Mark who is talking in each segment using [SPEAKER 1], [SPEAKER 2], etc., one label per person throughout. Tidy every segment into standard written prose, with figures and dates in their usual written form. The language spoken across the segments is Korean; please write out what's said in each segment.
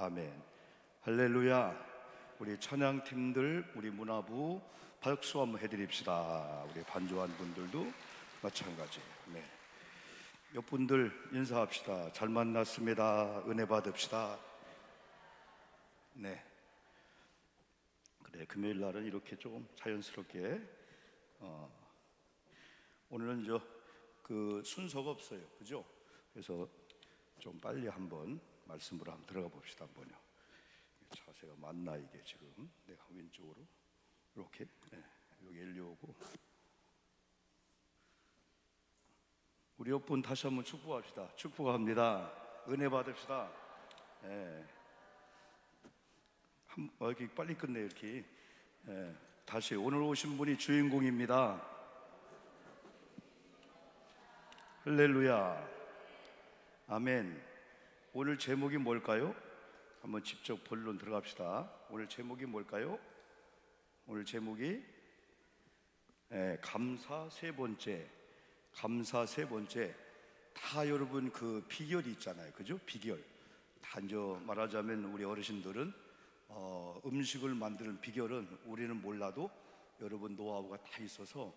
[SPEAKER 1] 아멘. 할렐루야. 우리 찬양팀들, 우리 문화부 박수 한번 해드립시다. 우리 반주한 분들도 마찬가지. 네. 옆 분들 인사합시다. 잘 만났습니다. 은혜 받읍시다. 네. 그래, 금요일 날은 이렇게 조금 자연스럽게 오늘은 그 순서가 없어요, 그죠? 그래서 좀 빨리 한번 말씀으로 한번 들어가 봅시다. 한번요. 자세가 맞나 이게 지금? 내가 왼쪽으로 이렇게, 네, 여기 엘리오고. 우리 옆분 다시 한번 축복합시다. 축복합니다. 은혜 받읍시다. 네. 이렇게 빨리 끝내 이렇게. 네. 다시 오늘 오신 분이 주인공입니다. 할렐루야. 아멘. 오늘 제목이 뭘까요? 한번 직접 본론 들어갑시다. 오늘 제목이 뭘까요? 오늘 제목이 감사 세 번째. 감사 세 번째. 다 여러분 그 비결이 있잖아요, 그죠? 비결. 단저 말하자면 우리 어르신들은 음식을 만드는 비결은 우리는 몰라도 여러분 노하우가 다 있어서,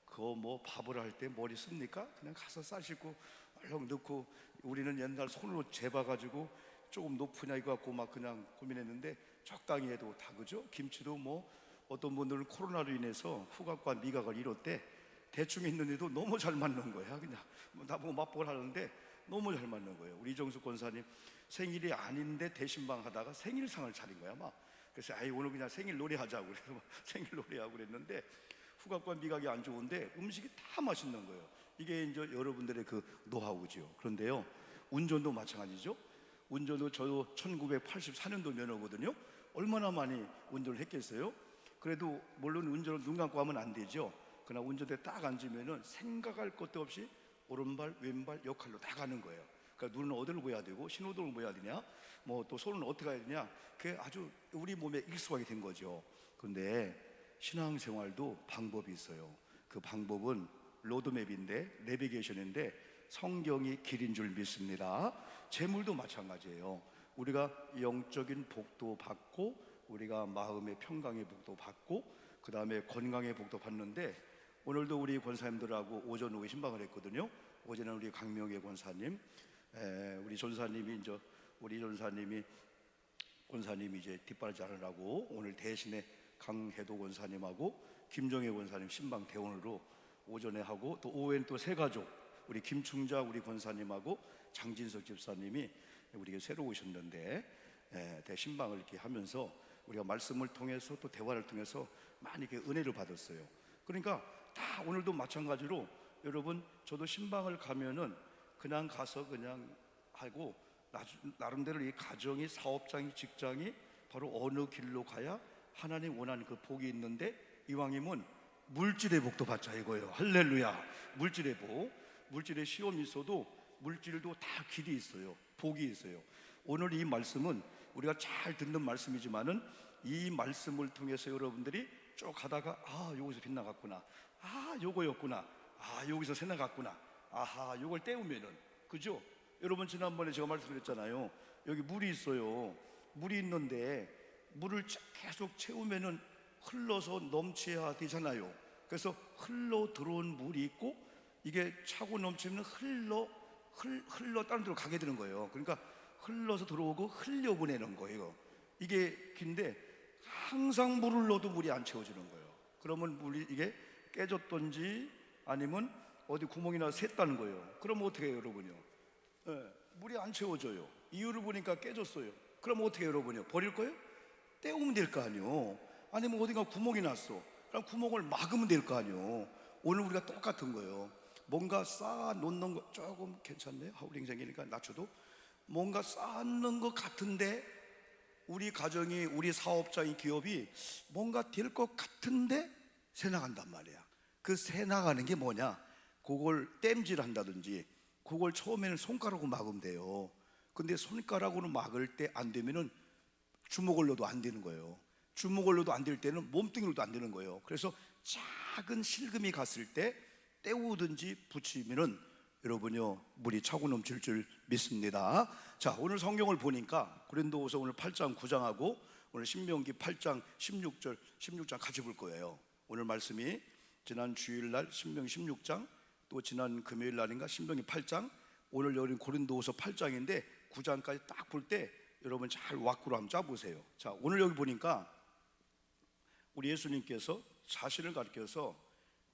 [SPEAKER 1] 그거 뭐 밥을 할 때 머리 씁니까? 그냥 가서 쌀 씻고 얼른 넣고, 우리는 옛날 손으로 재봐가지고 조금 높으냐 이거 갖고 막 그냥 고민했는데 적당히 해도 다, 그죠? 김치도 뭐 어떤 분들은 코로나로 인해서 후각과 미각을 잃었대. 대충 했는데도 너무 잘 맞는 거야. 그냥 나보고 맛보고 하는데 너무 잘 맞는 거예요. 우리 이정수 권사님 생일이 아닌데 대신방 하다가 생일상을 차린 거야 막. 그래서 오늘 그냥 생일 노래하자고 그래서 생일 노래하고 그랬는데 후각과 미각이 안 좋은데 음식이 다 맛있는 거예요. 이게 이제 여러분들의 그 노하우죠. 그런데요, 운전도 마찬가지죠. 운전도 저도 1984년도 면허거든요. 얼마나 많이 운전을 했겠어요? 그래도 물론 운전을 눈 감고 하면 안 되죠. 그러나 운전대에 딱 앉으면은 생각할 것도 없이 오른발 왼발 역할로 다 가는 거예요. 그러니까 눈은 어디를 보여야 되고 신호등을 보여야 되냐, 뭐 또 손은 어떻게 해야 되냐, 그게 아주 우리 몸에 익숙하게 된 거죠. 그런데 신앙생활도 방법이 있어요. 그 방법은 로드맵인데, 내비게이션인데 성경이 길인 줄 믿습니다. 재물도 마찬가지예요. 우리가 영적인 복도 받고, 우리가 마음의 평강의 복도 받고, 그 다음에 건강의 복도 받는데, 오늘도 우리 권사님들하고 오전 오후에 신방을 했거든요. 어제는 우리 강명애 권사님, 우리 전사님이 권사님이 이제 뒷바라지 하느라고 오늘 대신에 강혜도 권사님하고 김정혜 권사님 신방 대원으로 오전에 하고, 또 오후에는 또 세 가족 우리 김충자 우리 권사님하고 장진석 집사님이 우리가 새로 오셨는데 대신방을 이렇게 하면서 우리가 말씀을 통해서 또 대화를 통해서 많이 이렇게 은혜를 받았어요. 그러니까 다 오늘도 마찬가지로 여러분, 저도 신방을 가면은 그냥 가서 그냥 하고, 나름대로 이 가정이, 사업장이, 직장이 바로 어느 길로 가야 하나님 원하는 그 복이 있는데, 이왕이면 물질의 복도 받자 이거예요. 할렐루야. 물질의 복. 물질의 시험이 있어도 물질도 다 길이 있어요. 복이 있어요. 오늘 이 말씀은 우리가 잘 듣는 말씀이지만은 이 말씀을 통해서 여러분들이 쭉 가다가 여기서 빗나갔구나, 요거였구나, 여기서 새 나갔구나, 요걸 때우면은, 그죠? 여러분 지난번에 제가 말씀드렸잖아요. 여기 물이 있어요. 물이 있는데 물을 계속 채우면은 흘러서 넘쳐야 되잖아요. 그래서 흘러 들어온 물이 있고, 이게 차고 넘치면 흘러 다른 데로 가게 되는 거예요. 그러니까 흘러서 들어오고 흘려보내는 거예요. 이게 긴데 항상 물을 넣어도 물이 안 채워지는 거예요. 그러면 물이 이게 깨졌던지 아니면 어디 구멍이나 샜다는 거예요. 그럼 어떻게 해요, 여러분요? 물이 안 채워져요. 이유를 보니까 깨졌어요. 그럼 어떻게 해요, 여러분요? 버릴 거예요? 때우면 될 거 아니에요. 아니면 어딘가 구멍이 났어. 그럼 구멍을 막으면 될 거 아니에요. 오늘 우리가 똑같은 거예요. 뭔가 쌓아 놓는 거 조금 괜찮네요. 하울링 생기니까 낮춰도 뭔가 쌓는 것 같은데, 우리 가정이, 우리 사업장이, 기업이 뭔가 될 것 같은데 새 나간단 말이야. 그 새 나가는 게 뭐냐? 그걸 땜질 한다든지, 그걸 처음에는 손가락으로 막으면 돼요. 근데 손가락으로 막을 때 안 되면은 주먹을 넣어도 안 되는 거예요. 주먹을 넣어도 안 될 때는 몸뚱이로도 안 되는 거예요. 그래서 작은 실금이 갔을 때 때우든지 붙이면은 여러분요 물이 차고 넘칠 줄 믿습니다. 자, 오늘 성경을 보니까 고린도후서 오늘 8장 9장하고 오늘 신명기 8장 16장 같이 볼 거예요. 오늘 말씀이 지난 주일날 신명기 16장, 또 지난 금요일 날인가 신명기 8장, 오늘 여기 고린도후서 8장인데 9장까지 딱 볼 때 여러분 잘 왁구로 한번 짜보세요. 자, 오늘 여기 보니까 우리 예수님께서 자신을 가리켜서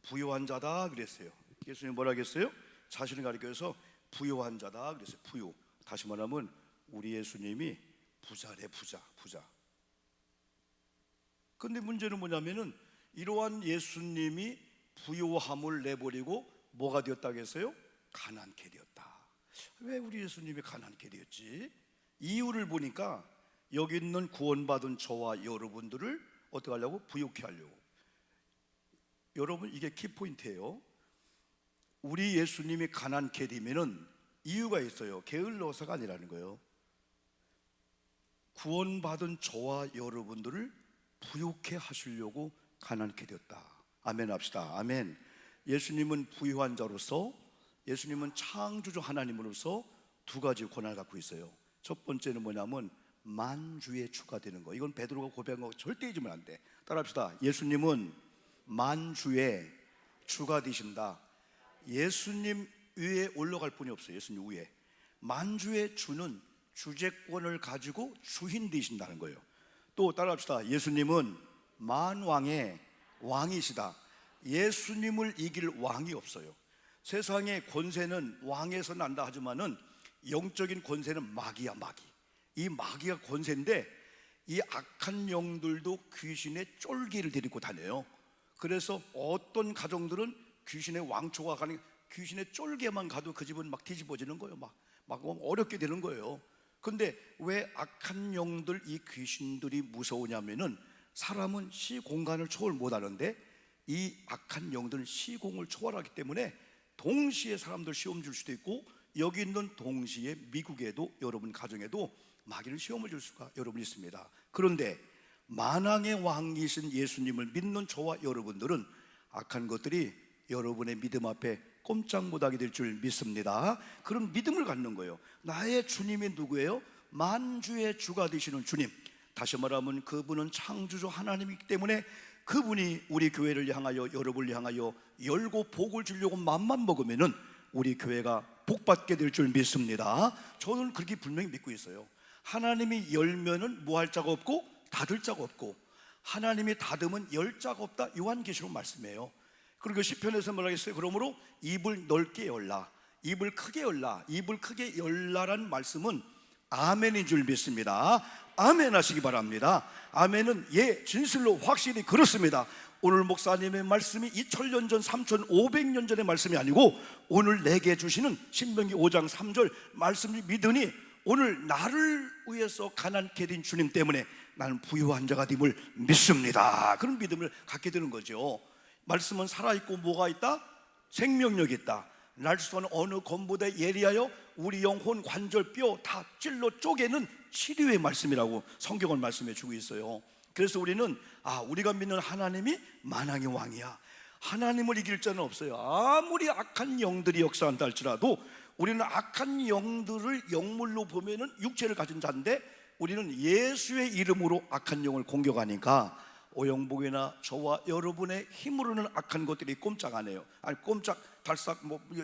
[SPEAKER 1] 부요한 자다 그랬어요. 예수님 뭐라 그랬어요? 자신을 가리켜서 부요한 자다 그랬어요. 부요. 다시 말하면 우리 예수님이 부자래, 부자. 근데 문제는 뭐냐면은 이러한 예수님이 부요함을 내버리고 뭐가 되었다고 했어요? 가난케 되었다. 왜 우리 예수님이 가난케 되었지? 이유를 보니까 여기 있는 구원받은 저와 여러분들을 어떻게 하려고? 부요케 하려고. 여러분, 이게 키포인트예요. 우리 예수님이 가난케 되면은 이유가 있어요. 게을러서가 아니라는 거예요. 구원받은 저와 여러분들을 부요케 하시려고 가난케 되었다. 아멘 합시다. 아멘. 예수님은 부유한 자로서, 예수님은 창조주 하나님으로서 두 가지 권한을 갖고 있어요. 첫 번째는 뭐냐면 만주의 주가 되는 거. 이건 베드로가 고백한 거 절대 잊으면 안 돼. 따라합시다. 예수님은 만주의 주가 되신다. 예수님 위에 올라갈 분이 없어요. 예수님 위에. 만주의 주는 주재권을 가지고 주인 되신다는 거예요. 또 따라합시다. 예수님은 만왕의 왕이시다. 예수님을 이길 왕이 없어요. 세상의 권세는 왕에서 난다 하지만은 영적인 권세는 마귀야, 마귀. 이 마귀가 권세인데 이 악한 영들도 귀신의 쫄기를 데리고 다녀요. 그래서 어떤 가정들은 귀신의 왕초가 가는, 귀신의 쫄개만 가도 그 집은 막 뒤집어지는 거예요. 막 어렵게 되는 거예요. 근데 왜 악한 영들, 이 귀신들이 무서우냐면은 사람은 시공간을 초월 못하는데 이 악한 영들은 시공을 초월하기 때문에 동시에 사람들 시험 줄 수도 있고, 여기 있는 동시에 미국에도 여러분 가정에도 마귀는 시험을 줄 수가 여러분 있습니다. 그런데 만왕의 왕이신 예수님을 믿는 저와 여러분들은 악한 것들이 여러분의 믿음 앞에 꼼짝 못하게 될 줄 믿습니다. 그런 믿음을 갖는 거예요. 나의 주님이 누구예요? 만주의 주가 되시는 주님. 다시 말하면 그분은 창조주 하나님이기 때문에 그분이 우리 교회를 향하여, 여러분을 향하여 열고 복을 주려고 맘만 먹으면은 우리 교회가 복받게 될 줄 믿습니다. 저는 그렇게 분명히 믿고 있어요. 하나님이 열면은 뭐 할 자가 없고 닫을 자가 없고, 하나님이 닫으면 열 자가 없다. 요한계시록 말씀이에요. 그리고 시편에서 뭐라 했어요? 그러므로 입을 넓게 열라, 입을 크게 열라. 입을 크게 열라란 말씀은 아멘인 줄 믿습니다. 아멘 하시기 바랍니다. 아멘은 예, 진실로 확실히 그렇습니다. 오늘 목사님의 말씀이 2000년 전, 3500년 전의 말씀이 아니고 오늘 내게 주시는 신명기 5장 3절 말씀을 믿으니 오늘 나를 위해서 가난케 된 주님 때문에 나는 부유한 자가 됨을 믿습니다. 그런 믿음을 갖게 되는 거죠. 말씀은 살아있고 뭐가 있다? 생명력이 있다. 날수는 어느 검보다 예리하여 우리 영혼 관절 뼈 다 찔러 쪼개는 치료의 말씀이라고 성경은 말씀해 주고 있어요. 그래서 우리는 우리가 믿는 하나님이 만왕의 왕이야. 하나님을 이길 자는 없어요. 아무리 악한 영들이 역사한다 할지라도 우리는 악한 영들을 영물로 보면은 육체를 가진 자인데 우리는 예수의 이름으로 악한 영을 공격하니까 오영복이나 저와 여러분의 힘으로는 악한 것들이 꼼짝 안 해요. 아니 꼼짝 달싹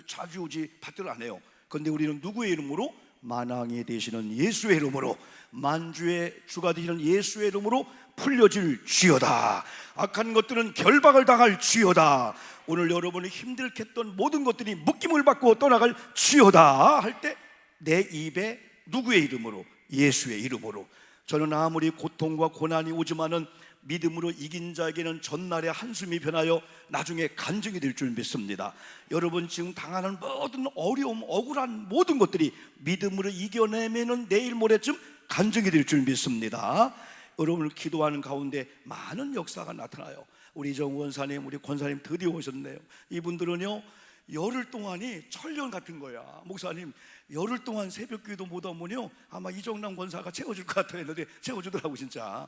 [SPEAKER 1] 자주우지 받들 안 해요. 그런데 우리는 누구의 이름으로? 만왕이 되시는 예수의 이름으로, 만주의 주가 되시는 예수의 이름으로 풀려질 지어다. 악한 것들은 결박을 당할 지어다. 오늘 여러분이 힘들게 했던 모든 것들이 묶임을 받고 떠나갈 지어다 할 때 내 입에 누구의 이름으로? 예수의 이름으로. 저는 아무리 고통과 고난이 오지만은 믿음으로 이긴 자에게는 전날의 한숨이 변하여 나중에 간증이 될 줄 믿습니다. 여러분 지금 당하는 모든 어려움, 억울한 모든 것들이 믿음으로 이겨내면은 내일 모레쯤 간증이 될 줄 믿습니다. 여러분을 기도하는 가운데 많은 역사가 나타나요. 우리 정 원사님, 우리 권사님 드디어 오셨네요. 이분들은요 열흘 동안이 천년 같은 거야. 목사님 열흘 동안 새벽기도 못 오면요 아마 이정남 권사가 채워줄 것 같아 했는데 채워주더라고 진짜.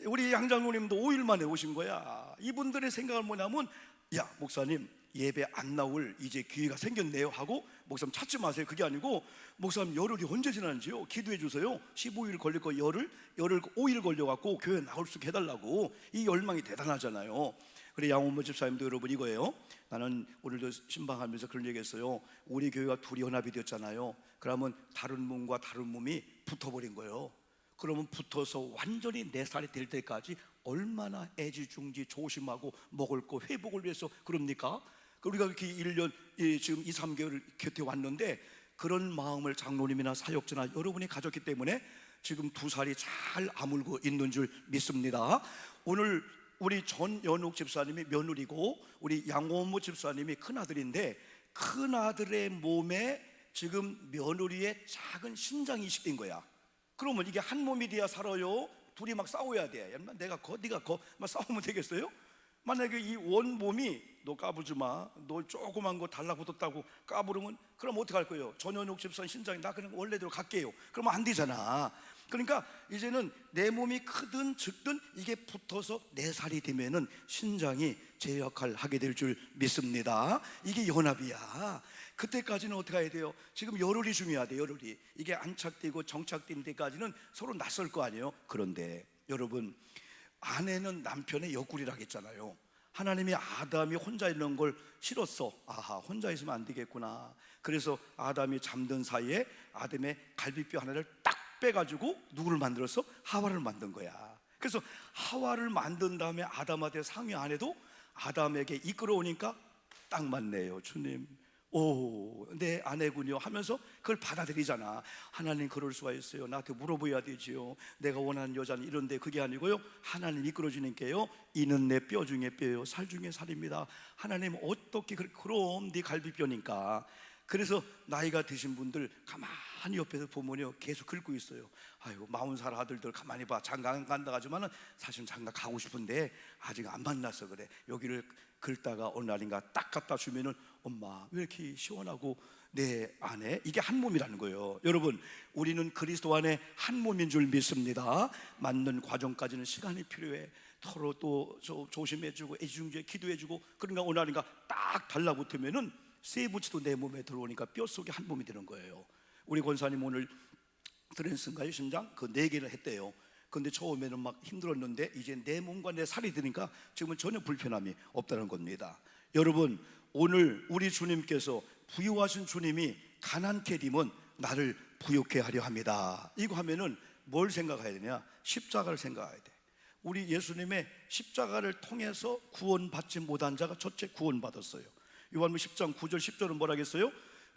[SPEAKER 1] 우리 양장로님도 5일 만에 오신 거야. 이분들의 생각은 뭐냐면 야 목사님 예배 안 나올 이제 기회가 생겼네요 하고 목사님 찾지 마세요. 그게 아니고 목사님 열흘이 언제 지나는지요 기도해 주세요. 15일 걸릴 거 열흘 5일 걸려갖고 교회 나올 수 있게 해달라고. 이 열망이 대단하잖아요. 그래 양원모 집사님도 여러분 이거예요. 나는 오늘도 신방하면서 그런 얘기했어요. 우리 교회가 둘이 연합이 되었잖아요. 그러면 다른 몸과 다른 몸이 붙어버린 거예요. 그러면 붙어서 완전히 내 살이 될 때까지 얼마나 애지중지 조심하고 먹을 거 회복을 위해서 그럽니까? 우리가 이렇게 1년 지금 2, 3개월 곁에 왔는데 그런 마음을 장로님이나 사역자나 여러분이 가졌기 때문에 지금 두 살이 잘 아물고 있는 줄 믿습니다. 오늘 우리 전연욱 집사님이 며느리고 우리 양원모 집사님이 큰아들인데 큰아들의 몸에 지금 며느리의 작은 신장이 이식된 거야. 그러면 이게 한 몸이 돼야 살아요? 둘이 막 싸워야 돼. 내가 네가 막 싸우면 되겠어요? 만약에 이 원몸이 너 까부지 마, 너 조그만 거 달라붙었다고 까부르면 그럼 어떡할 거예요? 전현욱 집사님 신장이 나 그냥 원래대로 갈게요. 그러면 안 되잖아. 그러니까 이제는 내 몸이 크든 적든 이게 붙어서 내 살이 되면은 신장이 제 역할을 하게 될 줄 믿습니다. 이게 연합이야. 그때까지는 어떻게 해야 돼요? 지금 열흘이 중요하대. 열흘이 이게 안착되고 정착된 데까지는 서로 낯설 거 아니에요. 그런데 여러분, 아내는 남편의 옆구리라고 했잖아요. 하나님이 아담이 혼자 있는 걸 싫었어. 아하, 혼자 있으면 안 되겠구나. 그래서 아담이 잠든 사이에 아담의 갈비뼈 하나를 딱 빼가지고 누구를 만들었어? 하와를 만든 거야. 그래서 하와를 만든 다음에 아담한테 상의 안 해도 아담에게 이끌어오니까 딱 맞네요. 주님, 오, 내 아내군요 하면서 그걸 받아들이잖아. 하나님 그럴 수가 있어요. 나한테 물어봐야 되지요. 내가 원하는 여자는 이런데 그게 아니고요, 하나님 이끌어주니까요, 이는 내 뼈 중에 뼈요 살 중에 살입니다. 하나님 어떻게 그럼 네 갈비뼈니까. 그래서 나이가 드신 분들 가만히 옆에서 보면요 계속 긁고 있어요. 아이고 40살 아들들 가만히 봐. 장가 간다 하지만은 사실은 장가 가고 싶은데 아직 안 만나서 그래. 여기를 긁다가 어느 날인가 딱 갖다 주면은 엄마 왜 이렇게 시원하고 내 안에 이게 한 몸이라는 거예요. 여러분, 우리는 그리스도 안에 한 몸인 줄 믿습니다. 맞는 과정까지는 시간이 필요해. 서로 또 조심해주고 애지중지에 기도해주고. 그러니까 어느 날인가 딱 달라붙으면은 쇠붙이도 내 몸에 들어오니까 뼛속에 한 몸이 되는 거예요. 우리 권사님 오늘 트랜스인가요? 심장? 그 4개를 했대요. 근데 처음에는 막 힘들었는데 이제 내 몸과 내 살이 드니까 지금은 전혀 불편함이 없다는 겁니다. 여러분, 오늘 우리 주님께서 부유하신 주님이 가난케 되면 나를 부유케 하려 합니다. 이거 하면은 뭘 생각해야 되냐? 십자가를 생각해야 돼. 우리 예수님의 십자가를 통해서 구원받지 못한 자가 첫째 구원받았어요. 요한복음 10장 9절 10절은 뭐라 했어요?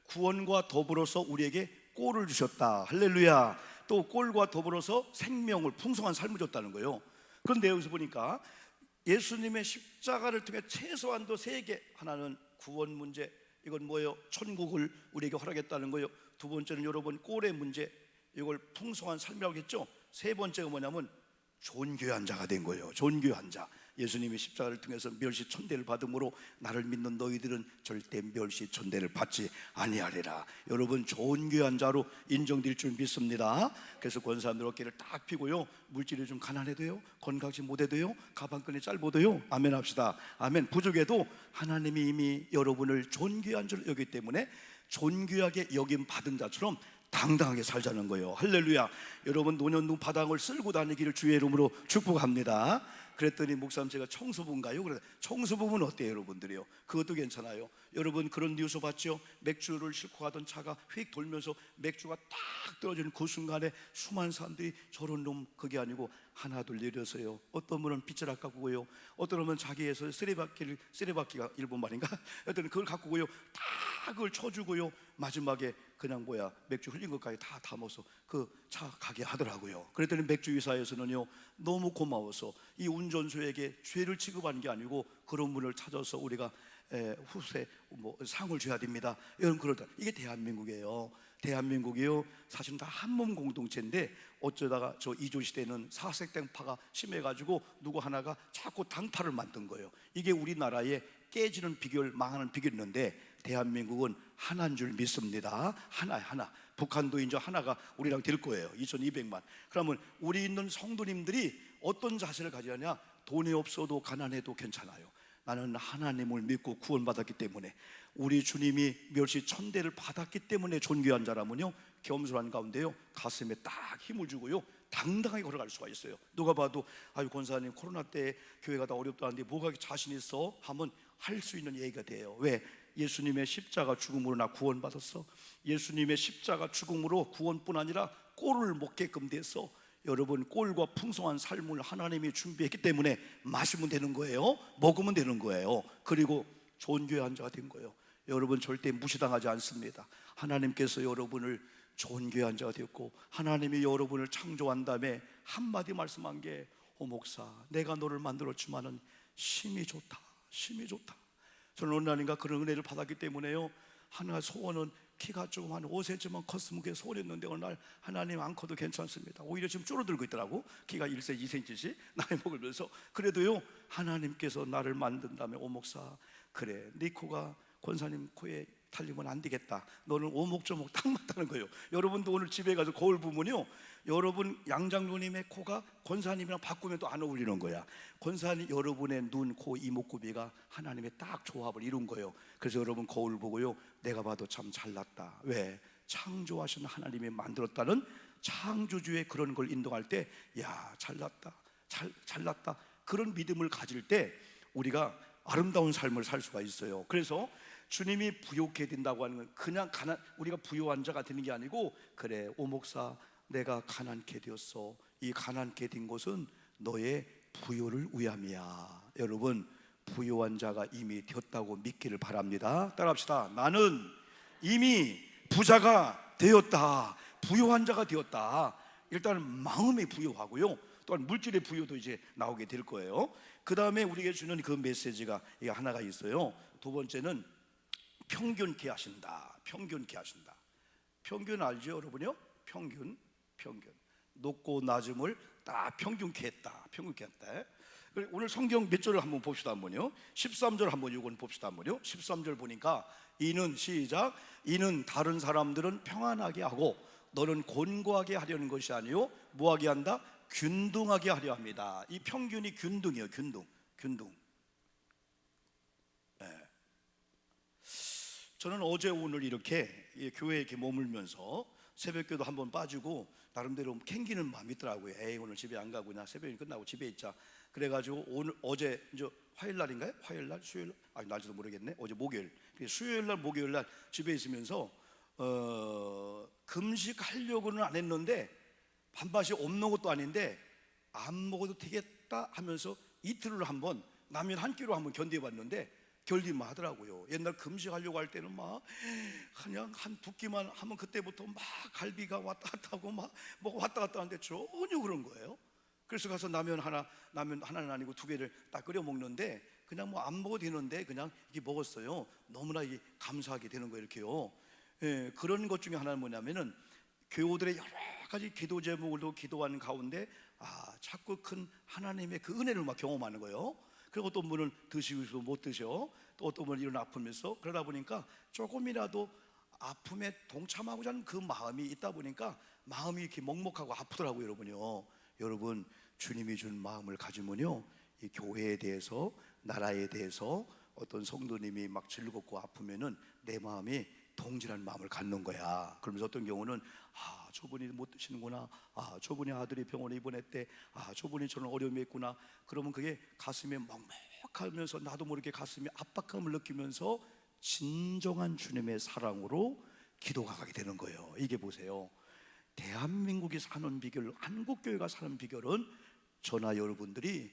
[SPEAKER 1] 구원과 더불어서 우리에게 꼴을 주셨다. 할렐루야. 또 꼴과 더불어서 생명을, 풍성한 삶을 줬다는 거예요. 그런데 여기서 보니까 예수님의 십자가를 통해 최소한도 3개. 하나는 구원 문제, 이건 뭐예요? 천국을 우리에게 허락했다는 거예요. 두 번째는 여러분 꼴의 문제, 이걸 풍성한 삶이라고 했죠. 세 번째가 뭐냐면 존귀한 자가 된 거예요. 존귀한 자. 예수님이 십자가를 통해서 멸시천대를 받음으로 나를 믿는 너희들은 절대 멸시천대를 받지 아니하리라. 여러분, 존귀한 자로 인정될 줄 믿습니다. 그래서 권사님들 어깨를 딱 펴고요, 물질이 좀 가난해도요, 건강지 못해도요, 가방끈이 짧아도요, 아멘 합시다. 아멘. 부족해도 하나님이 이미 여러분을 존귀한 줄 여기기 때문에 존귀하게 여김 받은 자처럼 당당하게 살자는 거예요. 할렐루야. 여러분, 노년동 바닥을 쓸고 다니기를 주의 이름으로 축복합니다. 그랬더니 목사님, 제가 청소부인가요? 그래, 청소부면 어때요 여러분들이요? 그것도 괜찮아요. 여러분, 그런 뉴스 봤죠? 맥주를 싣고 가던 차가 휙 돌면서 맥주가 딱 떨어지는 그 순간에 수많은 사람들이 저런 놈, 그게 아니고 하나 둘 내려서요, 어떤 분은 빗을 아까고요, 어떤 분은 자기에서 쓰레받기가 일본 말인가? 어떤 그걸 갖고요, 다 그걸 쳐주고요, 마지막에 그냥 맥주 흘린 것까지 다 담아서 그 차 가게 하더라고요. 그랬더니 맥주 회사에서는요, 너무 고마워서 이 운전수에게 죄를 취급하는 게 아니고 그런 분을 찾아서 우리가 후세 상을 줘야 됩니다. 이런 그러다. 이게 대한민국이에요. 대한민국이요, 사실은 다 한 몸 공동체인데 어쩌다가 저 이조 시대는 사색당파가 심해가지고 누구 하나가 자꾸 당파를 만든 거예요. 이게 우리나라의 깨지는 비결, 망하는 비결인데 대한민국은 하나인 줄 믿습니다. 하나야, 하나. 북한도 이제 하나가 우리랑 될 거예요. 2200만. 그러면 우리 있는 성도님들이 어떤 자세를 가지느냐? 돈이 없어도 가난해도 괜찮아요. 나는 하나님을 믿고 구원받았기 때문에, 우리 주님이 멸시 천대를 받았기 때문에 존귀한 자라면요, 겸손한 가운데요 가슴에 딱 힘을 주고요 당당하게 걸어갈 수가 있어요. 누가 봐도 아유 권사님 코로나 때 교회가 다 어렵다는데 뭐가 자신 있어? 하면 할 수 있는 얘기가 돼요. 왜? 예수님의 십자가 죽음으로 나 구원받았어. 예수님의 십자가 죽음으로 구원뿐 아니라 꼴을 먹게끔 돼서 여러분 꼴과 풍성한 삶을 하나님이 준비했기 때문에 마시면 되는 거예요. 먹으면 되는 거예요. 그리고 존귀한 자가 된 거예요. 여러분 절대 무시당하지 않습니다. 하나님께서 여러분을 존귀한 자가 되었고, 하나님이 여러분을 창조한 다음에 한마디 말씀한 게, 목사 내가 너를 만들었지만은 심히 좋다, 심히 좋다. 저는 어느 날인가 그런 은혜를 받았기 때문에요, 하나 소원은 키가 조금 한 5cm만 컸으면 그게 소원이었는데 어느 날 하나님 안 커도 괜찮습니다. 오히려 지금 줄어들고 있더라고. 키가 1cm, 2cm씩 나이 먹으면서. 그래도요 하나님께서 나를 만든 다음에, 목사 그래 네 코가 권사님 코에 달리면 안 되겠다, 너는 오목조목 딱 맞다는 거예요. 여러분도 오늘 집에 가서 거울 보면요, 여러분 양장로님의 코가 권사님이랑 바꾸면 또 안 어울리는 거야. 권사님 여러분의 눈, 코, 이목구비가 하나님의 딱 조합을 이룬 거예요. 그래서 여러분 거울 보고요, 내가 봐도 참 잘났다. 왜? 창조하신 하나님이 만들었다는 창조주의 그런 걸 인정할 때, 야 잘났다, 잘났다, 그런 믿음을 가질 때 우리가 아름다운 삶을 살 수가 있어요. 그래서 주님이 부요케 된다고 하는 건 그냥 우리가 부요한 자가 되는 게 아니고, 그래 오목사 내가 가난케 되었어. 이 가난케 된 것은 너의 부요를 위함이야. 여러분 부요한 자가 이미 되었다고 믿기를 바랍니다. 따라합시다. 나는 이미 부자가 되었다, 부요한 자가 되었다. 일단은 마음의 부요하고요, 또한 물질의 부요도 이제 나오게 될 거예요. 그 다음에 우리에게 주는 그 메시지가 하나가 있어요. 두 번째는 평균케 하신다. 평균케 하신다. 평균 알죠 여러분요? 평균. 높고 낮음을 다 평균케 했다. 평균케 했다. 오늘 성경 몇 절을 한번 봅시다. 한번요 13절 한번 이건 봅시다. 한번요 13절 보니까, 이는 시작, 이는 다른 사람들은 평안하게 하고 너는 곤고하게 하려는 것이 아니요 뭐하게 한다? 균등하게 하려 합니다. 이 평균이 균등이에요. 균등. 저는 어제 오늘 이렇게 교회에 이렇게 머물면서 새벽기도 한번 빠지고 나름대로 캥기는 마음이 있더라고요. 에이 오늘 집에 안 가구나, 새벽이 끝나고 집에 있자. 그래가지고 어제 이제 화요일날인가요? 화요일날? 수요일? 날지도 모르겠네. 어제 목요일. 수요일날 목요일날 집에 있으면서 금식하려고는 안 했는데, 밥맛이 없는 것도 아닌데 안 먹어도 되겠다 하면서 이틀을 한번 라면 한 끼로 한번 견뎌봤는데 결림만 하더라고요. 옛날 금식하려고 할 때는 막 그냥 한 두 끼만 하면 그때부터 막 갈비가 왔다 갔다 하고 막 뭐가 왔다 갔다 하는데 전혀 그런 거예요. 그래서 가서 라면 하나는 아니고 두 개를 딱 끓여 먹는데 그냥 뭐 안 먹어도 되는데 그냥 이게 먹었어요. 너무나 감사하게 되는 거예요. 이렇게요. 그런 것 중에 하나는 뭐냐면은 교우들의 여러 가지 기도 제목으로 기도하는 가운데 자꾸 큰 하나님의 그 은혜를 막 경험하는 거예요. 그리고 어떤 분은 드시고도 못 드셔, 또 어떤 분은 이런 아프면서, 그러다 보니까 조금이라도 아픔에 동참하고자 하는 그 마음이 있다 보니까 마음이 이렇게 먹먹하고 아프더라고요. 여러분요, 여러분 주님이 준 마음을 가지면요, 이 교회에 대해서, 나라에 대해서 어떤 성도님이 막 즐겁고 아프면은 내 마음이 동질한 마음을 갖는 거야. 그러면서 어떤 경우는 저분이 못 드시는구나, 저분이 아들이 병원에 입원했대, 저분이 저런 어려움이 있구나. 그러면 그게 가슴에 먹먹하면서 나도 모르게 가슴에 압박감을 느끼면서 진정한 주님의 사랑으로 기도가 가게 되는 거예요. 이게 보세요, 대한민국이 사는 비결, 한국교회가 사는 비결은 저나 여러분들이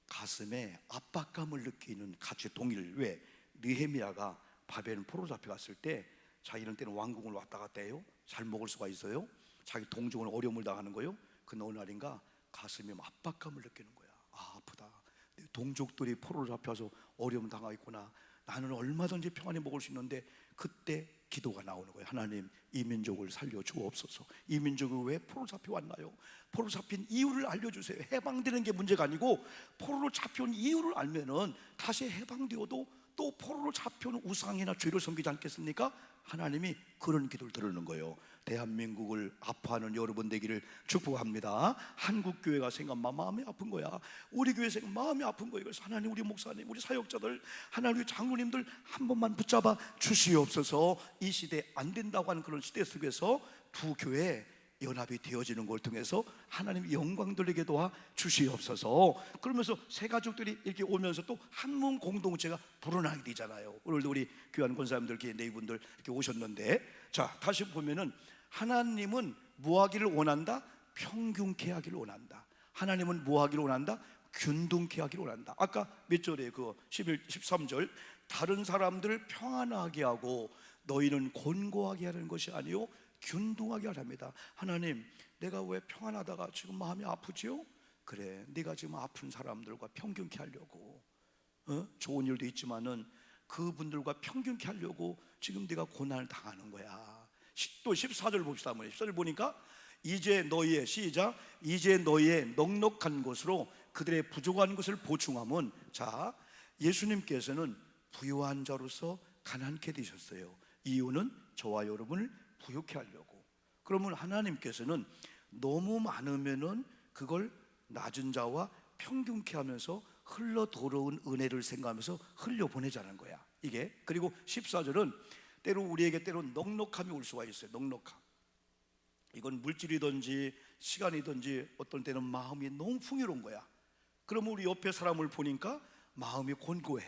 [SPEAKER 1] 가슴에 압박감을 느끼는 같이 동일. 왜? 느헤미야가 바벨론 포로 잡혀갔을 때 자기는 때는 왕궁을 왔다 갔다 해요. 잘 먹을 수가 있어요. 자기 동족은 어려움을 당하는 거예요. 그 어느 날인가 가슴에 압박감을 느끼는 거야. 아프다, 내 동족들이 포로로 잡혀서 어려움 당하고 있구나. 나는 얼마든지 평안히 먹을 수 있는데, 그때 기도가 나오는 거예요. 하나님, 이 민족을 살려주옵소서. 이 민족이 왜 포로 잡혀왔나요? 포로 잡힌 이유를 알려주세요. 해방되는 게 문제가 아니고 포로로 잡혀온 이유를 알면은 다시 해방되어도 또 포로로 잡혀온 우상이나 죄를 섬기지 않겠습니까? 하나님이 그런 기도를 들으는 거예요. 대한민국을 아파하는 여러분 되기를 축복합니다. 한국 교회가 생각만 마음이 아픈 거야. 우리 교회 생각 마음이 아픈 거예요. 그래서 하나님, 우리 목사님, 우리 사역자들, 하나님, 우리 장로님들 한 번만 붙잡아 주시옵소서. 이 시대 안 된다고 하는 그런 시대 속에서 두 교회 연합이 되어지는 걸 통해서 하나님 영광 돌리게 도와 주시옵소서. 그러면서 새 가족들이 이렇게 오면서 또 한 몸 공동체가 불어나게 되잖아요. 오늘도 우리 귀한 권사님들, 네 분들 이렇게 오셨는데, 자, 다시 보면은 하나님은 뭐 하기를 원한다? 평균케 하기를 원한다. 하나님은 뭐 하기를 원한다? 균등케 하기를 원한다. 아까 몇 절에 그 11, 13절, 다른 사람들을 평안하게 하고 너희는 곤고하게 하는 것이 아니요 균등하게 하랍니다. 하나님, 내가 왜 평안하다가 지금 마음이 아프지요? 그래, 네가 지금 아픈 사람들과 평균케 하려고, 좋은 일도 있지만은 그분들과 평균케 하려고 지금 네가 고난을 당하는 거야. 또 14절 봅시다. 14절 보니까 이제 너희의, 시작, 이제 너희의 넉넉한 것으로 그들의 부족한 것을 보충함은, 자, 예수님께서는 부유한 자로서 가난케 되셨어요. 이유는 저와 여러분을 부유케 하려고. 그러면 하나님께서는 너무 많으면은 그걸 낮은 자와 평균케 하면서 흘러 들어온 은혜를 생각하면서 흘려 보내자는 거야, 이게. 그리고 14절은 때로 우리에게 때로 넉넉함이 올 수가 있어요. 넉넉함. 이건 물질이든지 시간이든지 어떤 때는 마음이 너무 풍요로운 거야. 그러면 우리 옆에 사람을 보니까 마음이 곤고해.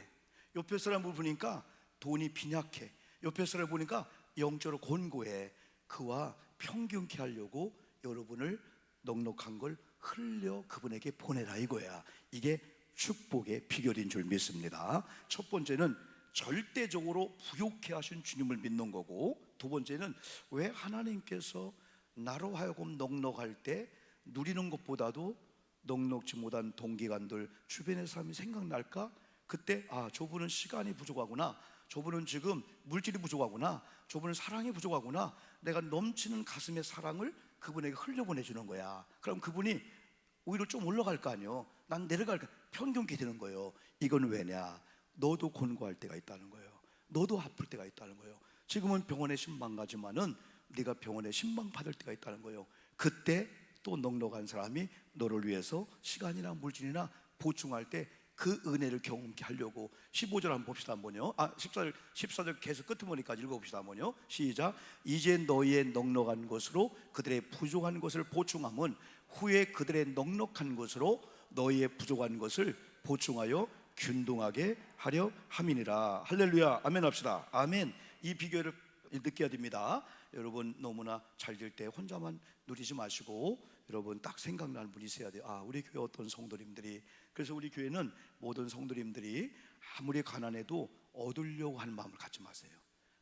[SPEAKER 1] 옆에 사람을 보니까 돈이 빈약해. 옆에 사람을 보니까 영적으로 곤고해. 그와 평균케 하려고 여러분을 넉넉한 걸 흘려 그분에게 보내라, 이거야. 이게 축복의 비결인 줄 믿습니다. 첫 번째는 절대적으로 부욕케 하신 주님을 믿는 거고, 두 번째는 왜 하나님께서 나로 하여금 넉넉할 때 누리는 것보다도 넉넉지 못한 동기간들, 주변의 사람이 생각날까? 그때 아, 저분은 시간이 부족하구나, 저분은 지금 물질이 부족하구나, 저분은 사랑이 부족하구나. 내가 넘치는 가슴의 사랑을 그분에게 흘려보내주는 거야. 그럼 그분이 오히려 좀 올라갈 거 아니에요. 난 내려갈까, 평균케 되는 거예요. 이건 왜냐? 너도 곤고할 때가 있다는 거예요. 너도 아플 때가 있다는 거예요. 지금은 병원에 신방 가지만은 네가 병원에 신방 받을 때가 있다는 거예요. 그때 또 넉넉한 사람이 너를 위해서 시간이나 물질이나 보충할 때 그 은혜를 경험케 하려고. 15절 한번 봅시다. 한번요. 14절 계속 끝부분까지 읽어봅시다. 한번요. 시작. 이제 너희의 넉넉한 것으로 그들의 부족한 것을 보충함은 후에 그들의 넉넉한 것으로 너희의 부족한 것을 보충하여 균등하게 하려 함이니라. 할렐루야. 아멘 합시다. 아멘. 이 비결을 느껴야 됩니다. 여러분, 너무나 잘 될 때 혼자만 누리지 마시고 여러분 딱 생각나는 분이 있어야 돼요. 아, 우리 교회 어떤 성도님들이. 그래서 우리 교회는 모든 성도님들이 아무리 가난해도 얻으려고 하는 마음을 갖지 마세요.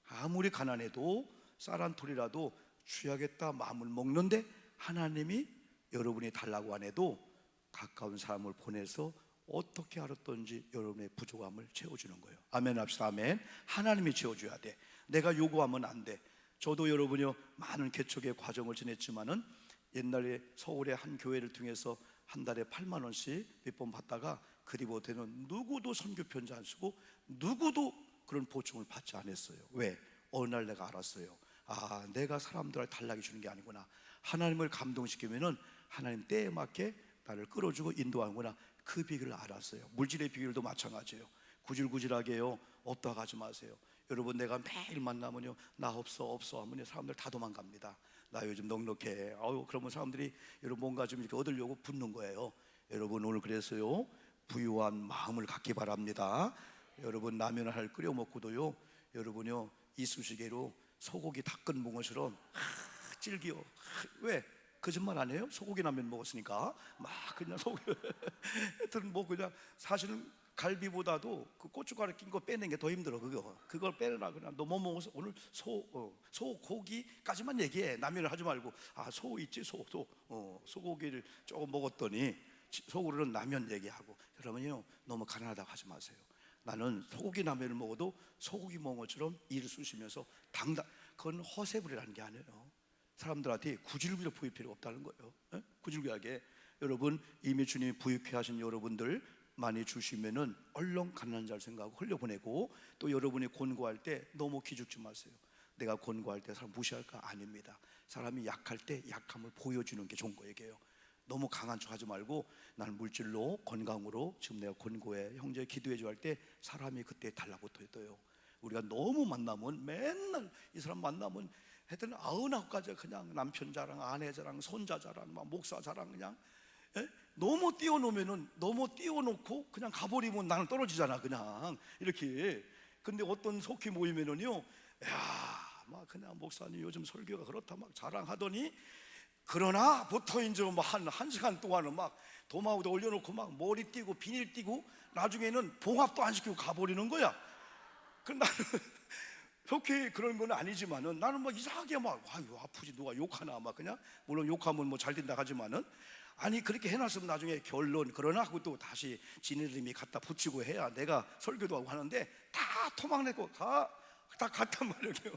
[SPEAKER 1] 아무리 가난해도 쌀 한 톨이라도 주야겠다 마음을 먹는데, 하나님이 여러분이 달라고 안 해도 가까운 사람을 보내서 어떻게 알았던지 여러분의 부족함을 채워주는 거예요. 아멘 합시다. 아멘. 하나님이 채워줘야 돼. 내가 요구하면 안 돼. 저도 여러분이요, 많은 개척의 과정을 지냈지만은 옛날에 서울의 한 교회를 통해서 한 달에 8만 원씩 몇 번 받다가 그 뒤부터는 누구도 선교 편지 안 쓰고 누구도 그런 보충을 받지 않았어요. 왜? 어느 날 내가 알았어요. 아, 내가 사람들을 달라게 주는 게 아니구나. 하나님을 감동시키면은 하나님 때에 맞게 나를 끌어주고 인도하는구나. 그 비결을 알았어요. 물질의 비결도 마찬가지예요. 구질구질하게요, 없다고 하지 마세요. 여러분, 내가 매일 만나면요, 나 없어 하면 사람들 다 도망갑니다. 나 요즘 넉넉해. 그러면 사람들이 여러분 뭔가 좀 이렇게 얻으려고 붙는 거예요. 여러분, 오늘 그래서요, 부유한 마음을 갖기 바랍니다. 여러분, 라면을 할 끓여 먹고도요, 여러분요, 이쑤시개로 소고기 닦은 붕어처럼 질겨. 왜? 거짓말 안 해요? 소고기 라면 먹었으니까 막 그냥 소고기 하여튼 뭐 그냥 사실은 갈비보다도 그 고춧가루 낀 거 빼는 게 더 힘들어. 그걸 빼라. 그냥 너 뭐 먹어서 오늘 소고기까지만 얘기해. 라면을 하지 말고 소 있지, 소고기를 조금 먹었더니 속으로는 라면 얘기하고. 여러분요, 너무 가난하다고 하지 마세요. 나는 소고기 라면을 먹어도 소고기 먹은 것처럼 이를 쑤시면서 그건 허세부리라는 게 아니에요. 사람들한테 구질구질 부일 필요가 없다는 거예요. 구질구질하게. 여러분, 이미 주님이 부유케 하신 여러분들 많이 주시면은 얼렁 가난한 자를 생각하고 흘려보내고, 또 여러분이 곤고할 때 너무 기죽지 마세요. 내가 곤고할 때 사람 무시할까? 아닙니다. 사람이 약할 때 약함을 보여주는 게 좋은 거예요. 이게요. 너무 강한 척 하지 말고 나는 물질로 건강으로 지금 내가 권고해 형제 기도해 줘 할 때 사람이 그때 달라붙어요. 우리가 너무 만나면 맨날 이 사람 만나면 하여튼 99가지 그냥 남편 자랑, 아내 자랑, 손자 자랑, 막 목사 자랑 그냥 너무 띄워놓으면은 너무 띄워놓고 그냥 가버리면 나는 떨어지잖아 그냥 이렇게. 근데 어떤 속히 모이면은요, 야 막 그냥 목사님 요즘 설교가 그렇다 막 자랑하더니 그러나 보통 이제 뭐 한 시간 동안은 막 도마우도 올려놓고 막 머리 띄고 비닐 띄고 나중에는 봉합도 안 시키고 가버리는 거야. 그 나는 그렇게 그런 건 아니지만은 나는 막 이상하게 막 아유 아프지 누가 욕하나 막 그냥 물론 욕하면 뭐 잘 된다 하지만은 아니 그렇게 해놨으면 나중에 결론 그러나 하고 또 다시 지네들이 갖다 붙이고 해야 내가 설교도 하고 하는데 다 토막내고 다 갔단 말이에요.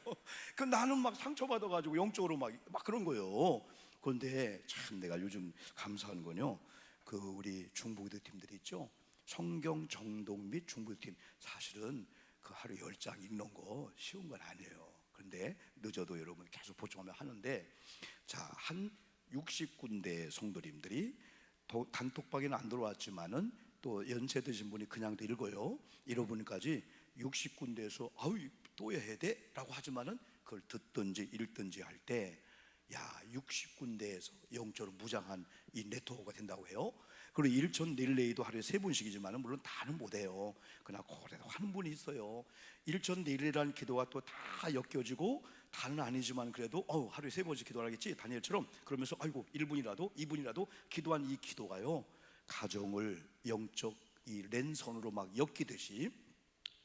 [SPEAKER 1] 그 나는 막 상처받아가지고 영적으로 막 그런 거예요. 그런데 참 내가 요즘 감사한 건요, 그 우리 중보기도 팀들이 있죠. 성경 정독 및 중보기도 팀 사실은 그 하루 10장 읽는 거 쉬운 건 아니에요. 그런데 늦어도 여러분 계속 보충하면 하는데, 자, 한 60군데 성도님들이 단톡방에는 안 들어왔지만은 또 연세 드신 분이 그냥도 읽어요. 여러분까지 60군데에서 아우 또 해야 돼? 라고 하지만은 그걸 듣든지 읽든지 할 때 야 60군데에서 영적으로 무장한 이 네트워크가 된다고 해요. 그리고 일천 릴레이도 하루에 3분씩이지만 물론 다는 못해요. 그러나 그래도 하는 분이 있어요. 일천 릴레이라는 기도가 또 다 엮여지고 다는 아니지만 그래도 하루에 3번씩 기도하겠지 다니엘처럼 그러면서 아이고 1분이라도 2분이라도 기도한 이 기도가요, 가정을 영적 이 랜선으로 막 엮이듯이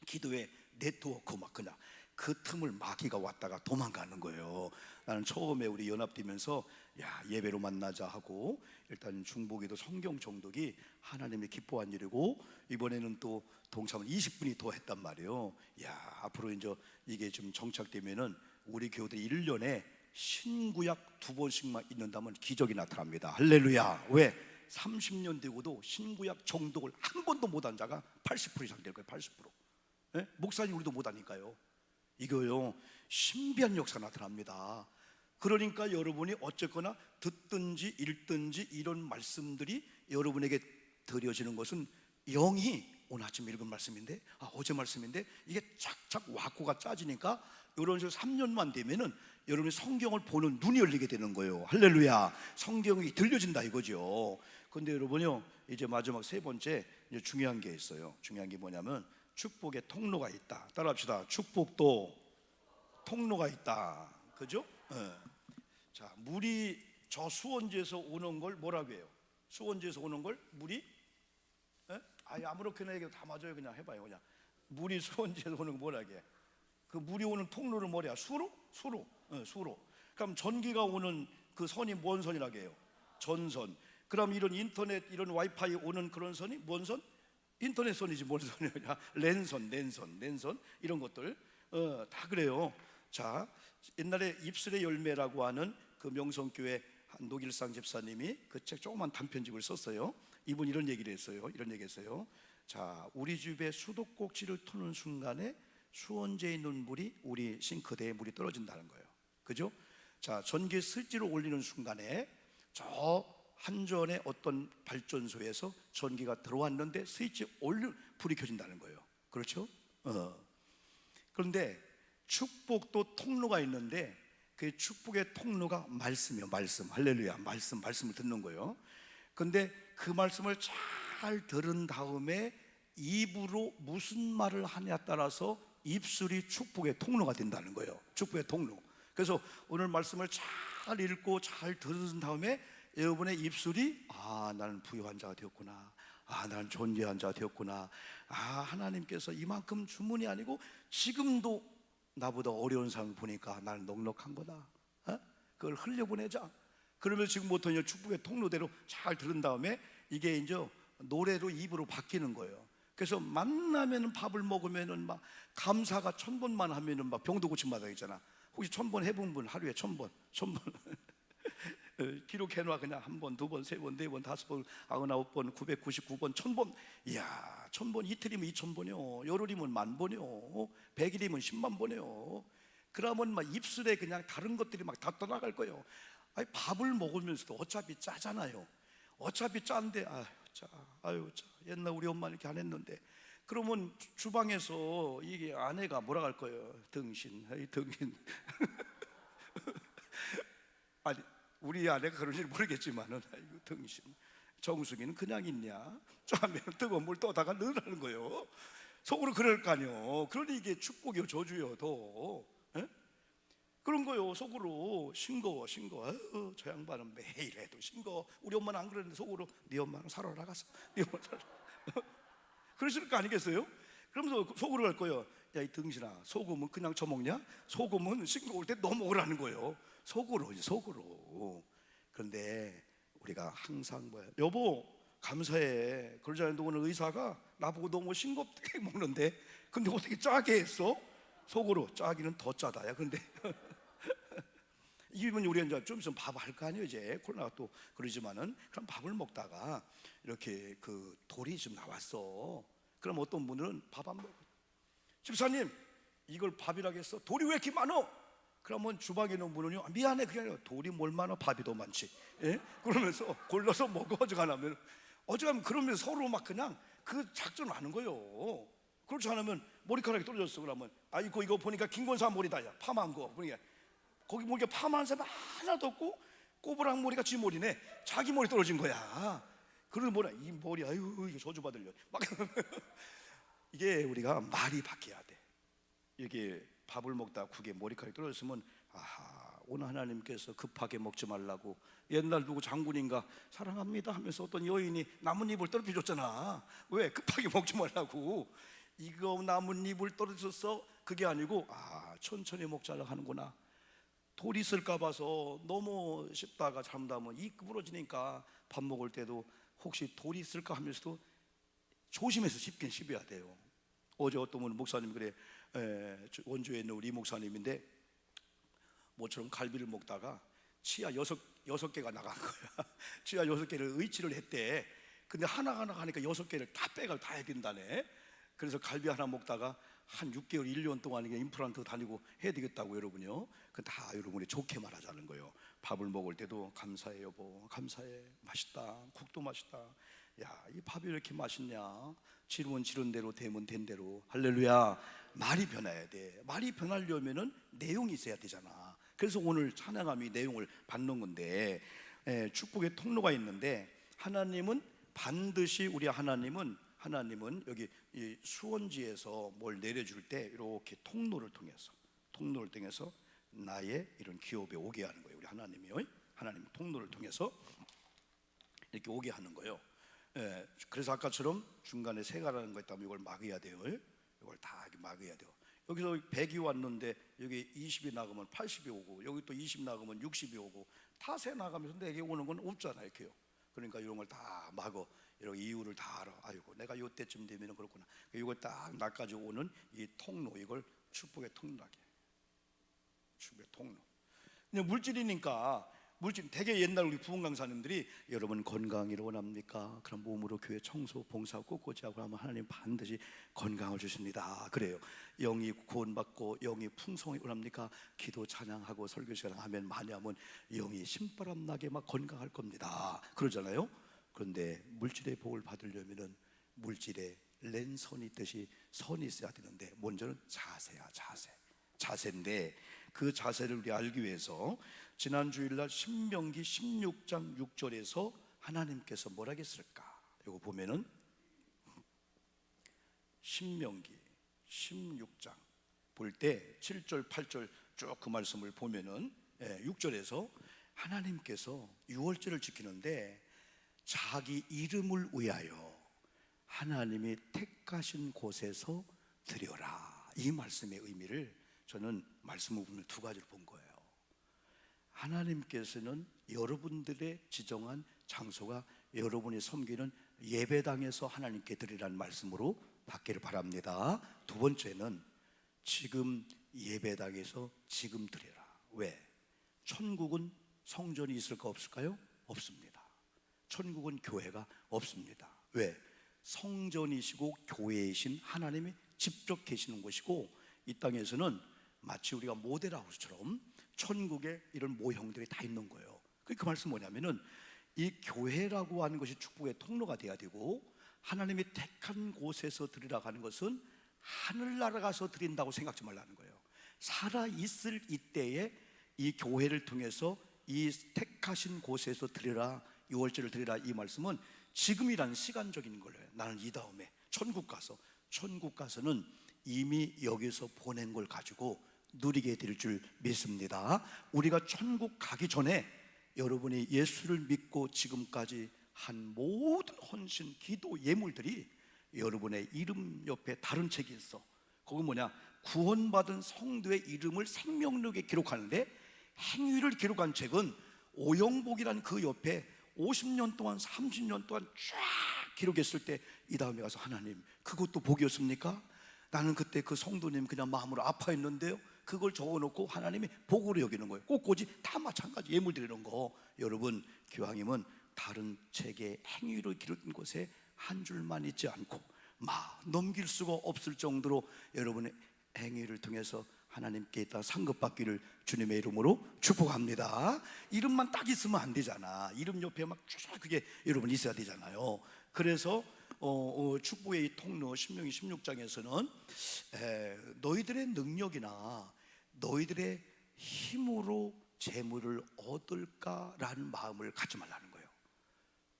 [SPEAKER 1] 기도의 네트워크 막 그냥 그 틈을 마귀가 왔다가 도망가는 거예요. 나는 처음에 우리 연합되면서 야 예배로 만나자 하고 일단 중보기도 성경 정독이 하나님이 기뻐한 일이고 이번에는 또 동참을 20분이 더 했단 말이에요. 야 앞으로 이제 이게 좀 정착되면은 우리 교회들이 1년에 신구약 2번씩만 읽는다면 기적이 나타납니다. 할렐루야. 왜? 30년 되고도 신구약 정독을 한 번도 못한 자가 80% 이상 될 거예요. 80%. 네? 목사님 우리도 못하니까요. 이거요 신비한 역사가 나타납니다. 그러니까 여러분이 어쨌거나 듣든지 읽든지 이런 말씀들이 여러분에게 드려지는 것은 영이 오늘 아침 읽은 말씀인데 어제 말씀인데 이게 착착 와꾸가 짜지니까 이런 식으로 3년만 되면은 여러분이 성경을 보는 눈이 열리게 되는 거예요. 할렐루야. 성경이 들려진다 이거죠. 근데 여러분요 이제 마지막 3번째 이제 중요한 게 있어요. 중요한 게 뭐냐면 축복의 통로가 있다. 따라합시다. 축복도 통로가 있다. 그죠? 네. 자, 물이 저 수원지에서 오는 걸 뭐라고 해요? 수원지에서 오는 걸 물이 아무렇게나 얘기해도 다 맞아요. 그냥 해봐요. 그냥 물이 수원지에서 오는 걸 뭐라고 해? 그 물이 오는 통로를 뭐래요? 수로? 수로. 그럼 전기가 오는 그 선이 뭔 선이라고 해요? 전선. 그럼 이런 인터넷 이런 와이파이 오는 그런 선이 뭔 선? 인터넷 선이지 뭔 선이냐? 랜선 이런 것들 다 그래요. 자, 옛날에 입술의 열매라고 하는 그 명성교회 노길상 집사님이 그 책 조그만 단편집을 썼어요. 이분 이런 얘기를 했어요. 자, 우리 집에 수도꼭지를 터는 순간에 수원지에 있는 물이 우리 싱크대에 물이 떨어진다는 거예요. 그죠? 자, 전기 스위치를 올리는 순간에 저 한전의 어떤 발전소에서 전기가 들어왔는데 스위치 올려 불이 켜진다는 거예요. 그렇죠? 그런데 축복도 통로가 있는데 그 축복의 통로가 말씀이에요. 말씀. 할렐루야. 말씀을 듣는 거예요. 근데 그 말씀을 잘 들은 다음에 입으로 무슨 말을 하냐에 따라서 입술이 축복의 통로가 된다는 거예요. 축복의 통로. 그래서 오늘 말씀을 잘 읽고 잘 들은 다음에 여러분의 입술이 나는 부유한 자가 되었구나, 나는 존재한 자가 되었구나, 하나님께서 이만큼 주문이 아니고 지금도 나보다 어려운 사람을 보니까 나는 넉넉한 거다, 그걸 흘려보내자. 그러면 지금부터 이제 축복의 통로대로 잘 들은 다음에 이게 이제 노래로 입으로 바뀌는 거예요. 그래서 만나면은 밥을 먹으면은 막 감사가 1000번만 하면은 막 병도 고침 받아 있잖아. 혹시 1000번 해본 분 하루에 1000번 기록해놔. 그냥 1번, 2번, 3번, 4번, 5번, 99번, 999번, 1000번. 이야, 1000번 이틀이면 2000번이요. 열흘이면 10,000번이요. 100일이면 10만 번이요. 그러면 막 입술에 그냥 다른 것들이 막 다 떠나갈 거예요. 아니, 밥을 먹으면서도 어차피 짜잖아요. 어차피 짠데 아유 짜. 옛날 우리 엄마 이렇게 안 했는데. 그러면 주방에서 이게 아내가 뭐라 할 거예요? 등신, 아이 등신. 아니, 우리 아내가 그런지 모르겠지만은, 아이고 등신. 정수기는 그냥 있냐? 짜면 뜨거운 물 떠다가 넣으라는 거예요. 속으로 그럴 거 아니요. 그러니 이게 축복이요 저주요 더. 에? 그런 거요. 속으로 싱거워. 아유, 저 양반은 매일 해도 싱거워. 우리 엄마는 안 그러는데 속으로 네 엄마는 살아 나갔어. 네 엄마 살아. 그러실 거 아니겠어요? 그러면서 속으로 갈 거예요. 야, 이 등신아, 소금은 그냥 처먹냐? 소금은 싱거울 때 넣어 먹으라는 거예요. 속으로. 그런데 우리가 항상 뭐야, 여보 감사해. 그러자는데 오늘 의사가 나보고 너무 싱겁게 먹는데, 근데 어떻게 짜게 했어? 속으로 짜기는 더 짜다. 야, 근데 이분 우리가 이제 좀 있으면 밥 할 거 아니에요. 이제 코로나가 또 그러지만은, 그럼 밥을 먹다가 이렇게 그 돌이 좀 나왔어. 그럼 어떤 분들은 밥 안 먹어. 집사님, 이걸 밥이라고 했어? 돌이 왜 이렇게 많어? 그러면 주방에 있는 분은요, 미안해, 그냥 돌이 뭘 많아, 밥이 더 많지. 예? 그러면서 골라서 먹어. 어지간하면 그러면서 서로 막 그냥 그 작전을 하는 거예요. 그렇지 않으면 머리카락이 떨어졌어. 그러면 이거 보니까 김권사 머리다. 야, 파마한 거 보니까 거기 보니까 파마한 사람 하나도 없고 꼬부랑 머리가 지 머리네. 자기 머리 떨어진 거야. 그러면 뭐라, 이 머리 아유 이거 저주받으려 막. 이게 우리가 말이 바뀌어야 돼. 이게 밥을 먹다 국에 머리카락이 떨어졌으면, 아하, 오늘 하나님께서 급하게 먹지 말라고. 옛날 누구 장군인가 사랑합니다 하면서 어떤 여인이 나뭇잎을 떨어뜨려 줬잖아. 왜? 급하게 먹지 말라고. 이거 나뭇잎을 떨어졌어? 그게 아니고, 천천히 먹자고 하는구나. 돌 있을까 봐서 너무 씹다가 잠다면 이 부러지니까 밥 먹을 때도 혹시 돌이 있을까 하면서도 조심해서 씹긴 씹어야 돼요. 어제 어떤 분 목사님, 그래, 원주에 있는 우리 목사님인데, 모처럼 갈비를 먹다가 치아 여섯 개가 나간 거야. 치아 6개를 의치를 했대. 근데 하나하나 하니까 6개를 다 빼가 다 해야 된다네. 그래서 갈비 하나 먹다가 한 6개월, 1년 동안 이게 임플란트 다니고 해야 되겠다고, 여러분요. 그 다 여러분이 좋게 말하자는 거예요. 밥을 먹을 때도 감사해 여보, 감사해, 맛있다, 국도 맛있다. 야, 이 밥이 왜 이렇게 맛있냐? 지르면 지른 대로, 되면 된 대로. 할렐루야. 말이 변해야 돼. 말이 변하려면은 내용이 있어야 되잖아. 그래서 오늘 찬양함이 내용을 받는 건데, 축복의 통로가 있는데, 하나님은 반드시, 우리 하나님은 여기 이 수원지에서 뭘 내려줄 때 이렇게 통로를 통해서 나의 이런 기업에 오게 하는 거예요. 우리 하나님이요. 하나님 통로를 통해서 이렇게 오게 하는 거예요. 그래서 아까처럼 중간에 새가라는 거 있다면 이걸 막아야 돼요. 이걸 다 막아야 돼요. 여기서 100이 왔는데 여기 20이 나가면 80이 오고, 여기 또 20 나가면 60이 오고, 다 새 나가면서 내게 오는 건 없잖아요. 이렇게요. 그러니까 이런 걸 다 막어. 이런 이유를 다 알아. 아이고, 내가 요때쯤 되면 그렇구나. 이걸 딱 나까지 오는 이 통로, 이걸 축복의 통로라게. 축복의 통로. 그냥 물질이니까, 되게 옛날 우리 부흥 강사님들이, 여러분 건강을 원합니까? 그럼 몸으로 교회 청소, 봉사 꼿꼿이 하고 하면 하나님 반드시 건강을 주십니다. 그래요. 영이 구원받고 영이 풍성히 원합니까? 기도 찬양하고 설교 시간 하면 많이 하면 영이 신바람 나게 막 건강할 겁니다. 그러잖아요. 그런데 물질의 복을 받으려면은 물질에 랜선이 있듯이 선이 있어야 되는데, 먼저는 자세야. 자세인데, 그 자세를 우리 알기 위해서 지난 주일날 신명기 16장 6절에서 하나님께서 뭐라 했을까? 이거 보면은 신명기 16장 볼 때 7절 8절 쭉 그 말씀을 보면은 6절에서 하나님께서 유월절을 지키는데 자기 이름을 위하여 하나님이 택하신 곳에서 드려라. 이 말씀의 의미를 저는 말씀을 보면 두 가지로 본 거예요. 하나님께서는 여러분들의 지정한 장소가 여러분이 섬기는 예배당에서 하나님께 드리라는 말씀으로 받기를 바랍니다. 두 번째는 지금 예배당에서 지금 드리라. 왜? 천국은 성전이 있을까 없을까요? 없습니다. 천국은 교회가 없습니다. 왜? 성전이시고 교회이신 하나님이 직접 계시는 곳이고, 이 땅에서는 마치 우리가 모델하우스처럼 천국에 이런 모형들이 다 있는 거예요. 그 말씀 뭐냐면은 이 교회라고 하는 것이 축복의 통로가 돼야 되고, 하나님이 택한 곳에서 드리라고 하는 것은 하늘나라 가서 드린다고 생각지 말라는 거예요. 살아있을 이때에 이 교회를 통해서 이 택하신 곳에서 드리라, 유월절을 드리라, 이 말씀은 지금이라는 시간적인 거예요. 나는 이 다음에 천국 가서는 이미 여기서 보낸 걸 가지고 누리게 될 줄 믿습니다. 우리가 천국 가기 전에 여러분이 예수를 믿고 지금까지 한 모든 헌신, 기도, 예물들이 여러분의 이름 옆에 다른 책이 있어. 거기 뭐냐, 구원받은 성도의 이름을 생명록에 기록하는데, 행위를 기록한 책은 오영복이라는 그 옆에 50년 동안 30년 동안 쫙 기록했을 때 이 다음에 가서 하나님, 그것도 복이었습니까? 나는 그때 그 성도님 그냥 마음으로 아파했는데요, 그걸 적어놓고 하나님이 복으로 여기는 거예요. 꽃꽂이 다 마찬가지, 예물 드리는 거. 여러분, 기왕이면 다른 책의 행위를 기록된 곳에 한 줄만 있지 않고 넘길 수가 없을 정도로 여러분의 행위를 통해서 하나님께 있다 상급받기를 주님의 이름으로 축복합니다. 이름만 딱 있으면 안 되잖아. 이름 옆에 막 쭉 그게 여러분 있어야 되잖아요. 그래서 축복의 이 통로 신명기 16장에서는 너희들의 능력이나 너희들의 힘으로 재물을 얻을까라는 마음을 갖지 말라는 거예요.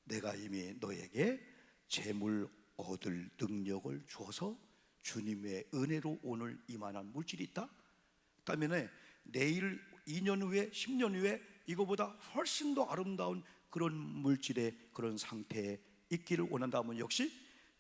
[SPEAKER 1] 내가 이미 너에게 재물 얻을 능력을 주어서 주님의 은혜로 오늘 이만한 물질이 있다. 그다음에 내일 2년 후에 10년 후에 이거보다 훨씬 더 아름다운 그런 물질의 그런 상태에 있기를 원한다면, 역시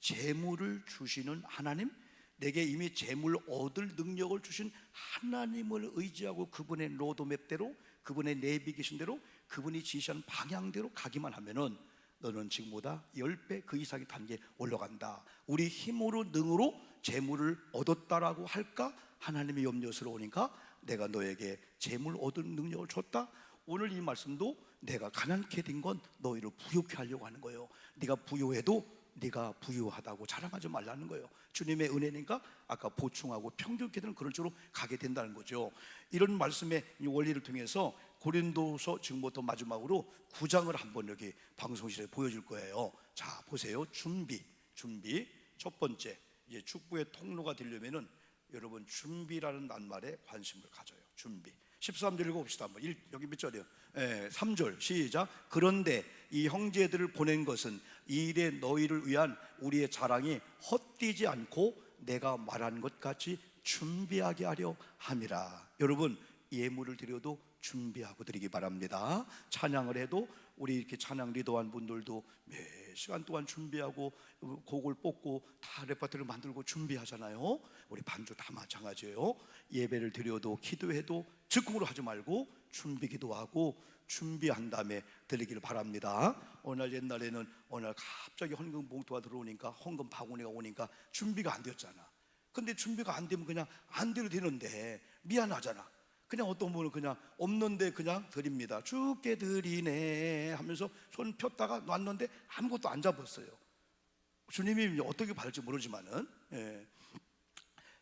[SPEAKER 1] 재물을 주시는 하나님, 내게 이미 재물 얻을 능력을 주신 하나님을 의지하고 그분의 로드맵대로, 그분의 내비계신대로, 그분이 지시한 방향대로 가기만 하면은 너는 지금보다 10배 그 이상의 단계에 올라간다. 우리 힘으로 능으로 재물을 얻었다라고 할까? 하나님이 염려스러우니까 내가 너에게 재물 얻을 능력을 줬다. 오늘 이 말씀도 내가 가난케 된 건 너희를 부유케 하려고 하는 거예요. 네가 부유해도 네가 부유하다고 자랑하지 말라는 거예요. 주님의 은혜니까 아까 보충하고 평균케 되는 그런 쪽으로 가게 된다는 거죠. 이런 말씀의 원리를 통해서 고린도서 지금부터 마지막으로 9장을 한번 여기 방송실에 보여줄 거예요. 자, 보세요. 준비. 첫 번째, 이제 축복의 통로가 되려면은 여러분 준비라는 낱말에 관심을 가져요. 준비. 13절 읽어봅시다. 한번. 여기 몇 절이에요? 3절 시작. 그런데 이 형제들을 보낸 것은 이 일에 너희를 위한 우리의 자랑이 헛되지 않고 내가 말한 것 같이 준비하게 하려 함이라. 여러분, 예물을 드려도 준비하고 드리기 바랍니다. 찬양을 해도 우리 이렇게 찬양 리더한 분들도 몇 시간 동안 준비하고 곡을 뽑고 다 레퍼토리를 만들고 준비하잖아요. 우리 반주 다 마찬가지예요. 예배를 드려도 기도해도 즉흥으로 하지 말고 준비기도 하고 준비한 다음에 드리기를 바랍니다. 어느 날 옛날에는 어느 날 갑자기 헌금 봉투가 들어오니까, 헌금 바구니가 오니까 준비가 안 되었잖아. 근데 준비가 안 되면 그냥 안 돼도 되는데 미안하잖아. 그냥 어떤 분은 그냥 없는데 그냥 드립니다. 주께 드리네 하면서 손 폈다가 놨는데 아무것도 안 잡았어요. 주님이 어떻게 받을지 모르지만은,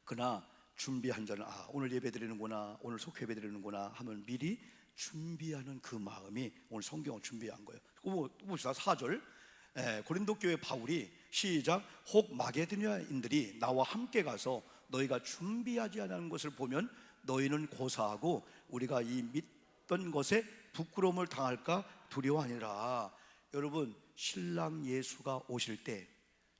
[SPEAKER 1] 그러나 준비한 자는 오늘 예배 드리는구나, 오늘 속회 예배 드리는구나 하면 미리 준비하는 그 마음이 오늘 성경을 준비한 거예요. 봅시다. 4절. 고린도 교회 바울이 시작. 혹 마게도냐인들이 나와 함께 가서 너희가 준비하지 않은 것을 보면 너희는 고사하고 우리가 이 믿던 것에 부끄러움을 당할까 두려워하니라. 여러분, 신랑 예수가 오실 때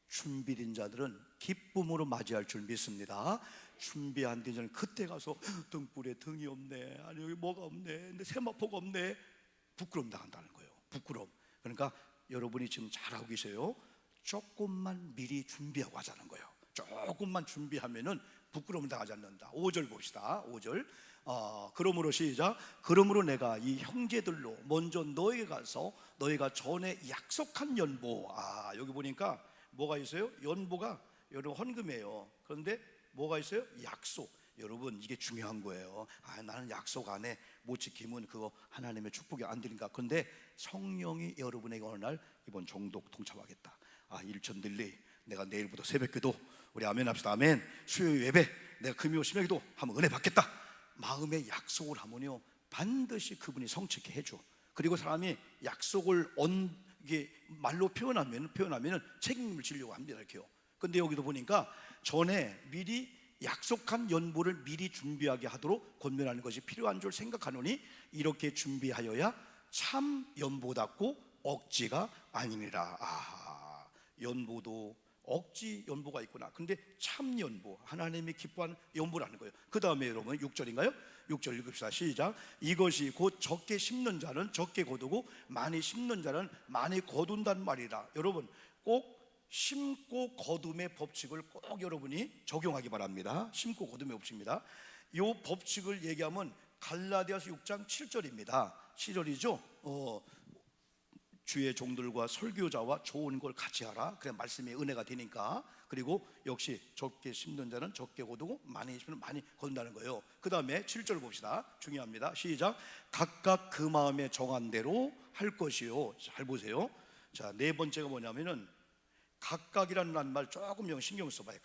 [SPEAKER 1] 준비된 자들은 기쁨으로 맞이할 줄 믿습니다. 준비 안 된 자는 그때 가서 등불에 등이 없네, 아니 여기 뭐가 없네, 근데 세마포가 없네, 부끄러움 당한다는 거예요. 부끄러움. 그러니까 여러분이 지금 잘하고 계세요. 조금만 미리 준비하고 하자는 거예요. 조금만 준비하면은 부끄러움을 당하지 않는다. 5절 봅시다. 5절. 그러므로 시작. 그러므로 내가 이 형제들로 먼저 너에게 가서 너희가 전에 약속한 연보. 여기 보니까 뭐가 있어요? 연보가 여러분 헌금이에요. 그런데 뭐가 있어요? 약속. 여러분, 이게 중요한 거예요. 나는 약속 안 해, 못 지키면 그거 하나님의 축복이 안 되니까. 그런데 성령이 여러분에게 어느 날 이번 정독 통참하겠다. 일천 딜레이, 내가 내일부터 새벽기도, 우리 아멘 합시다. 아멘. 수요 예배 내가 금요 심야기도 하면 은혜 받겠다. 마음에 약속을 하면요 반드시 그분이 성취케 해줘. 그리고 사람이 약속을 이게 말로 표현하면 책임을 지려고 합니다. 이렇게요. 근데 여기도 보니까 전에 미리 약속한 연보를 미리 준비하게 하도록 권면하는 것이 필요한 줄 생각하노니 이렇게 준비하여야 참 연보답고 억지가 아니니라. 아, 연보도 억지 연보가 있구나. 근데 참 연보, 하나님이 기뻐하는 연보라는 거예요. 그 다음에 여러분 6절인가요? 6절 읽읍시다. 시작. 이것이 곧 적게 심는 자는 적게 거두고 많이 심는 자는 많이 거둔단 말이다. 여러분 꼭 심고 거둠의 법칙을 꼭 여러분이 적용하기 바랍니다. 심고 거둠의 법칙입니다. 이 법칙을 얘기하면 갈라디아서 6장 7절입니다. 7절이죠. 주의 종들과 설교자와 좋은 걸 같이 하라. 그래 말씀이 은혜가 되니까. 그리고 역시 적게 심는 자는 적게 거두고 많이 심는 많이 거둔다는 거예요. 그 다음에 7절 봅시다. 중요합니다. 시작. 각각 그 마음에 정한 대로 할 것이요. 잘 보세요. 자, 네 번째가 뭐냐면은 각각이라는 말 조금 신경 써봐요.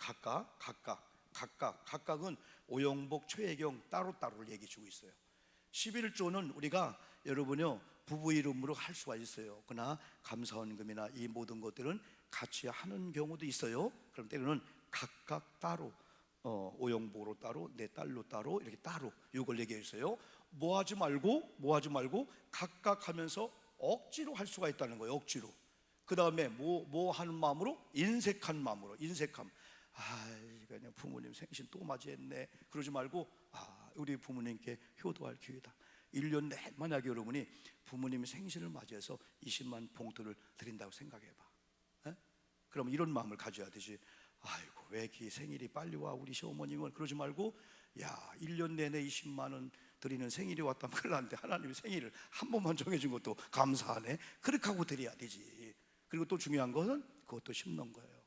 [SPEAKER 1] 각각은 오영복, 최혜경 따로따로를 얘기해 주고 있어요. 11조는 우리가 여러분요 부부 이름으로 할 수가 있어요. 그러나 감사원금이나 이 모든 것들은 같이 하는 경우도 있어요. 그럼 때로는 각각 따로 오영복으로 따로 내 딸로 따로 이렇게 따로 이걸 얘기했어요. 뭐 하지 말고 각각 하면서 억지로 할 수가 있다는 거예요. 억지로. 그 다음에 뭐 하는 마음으로? 인색한 마음으로. 인색함. 그냥 부모님 생신 또 맞이했네. 그러지 말고 우리 부모님께 효도할 기회다. 1년 내 만약에 여러분이 부모님 생신을 맞이해서 20만 봉투를 드린다고 생각해봐. 그럼 이런 마음을 가져야 되지. 아이고 왜 이렇게 생일이 빨리 와 우리 시어머님은. 그러지 말고 1년 내내 20만 원 드리는 생일이 왔다면 큰일 났는데 하나님이 생일을 한 번만 정해준 것도 감사하네. 그렇게 하고 드려야 되지. 그리고 또 중요한 것은 그것도 심는 거예요.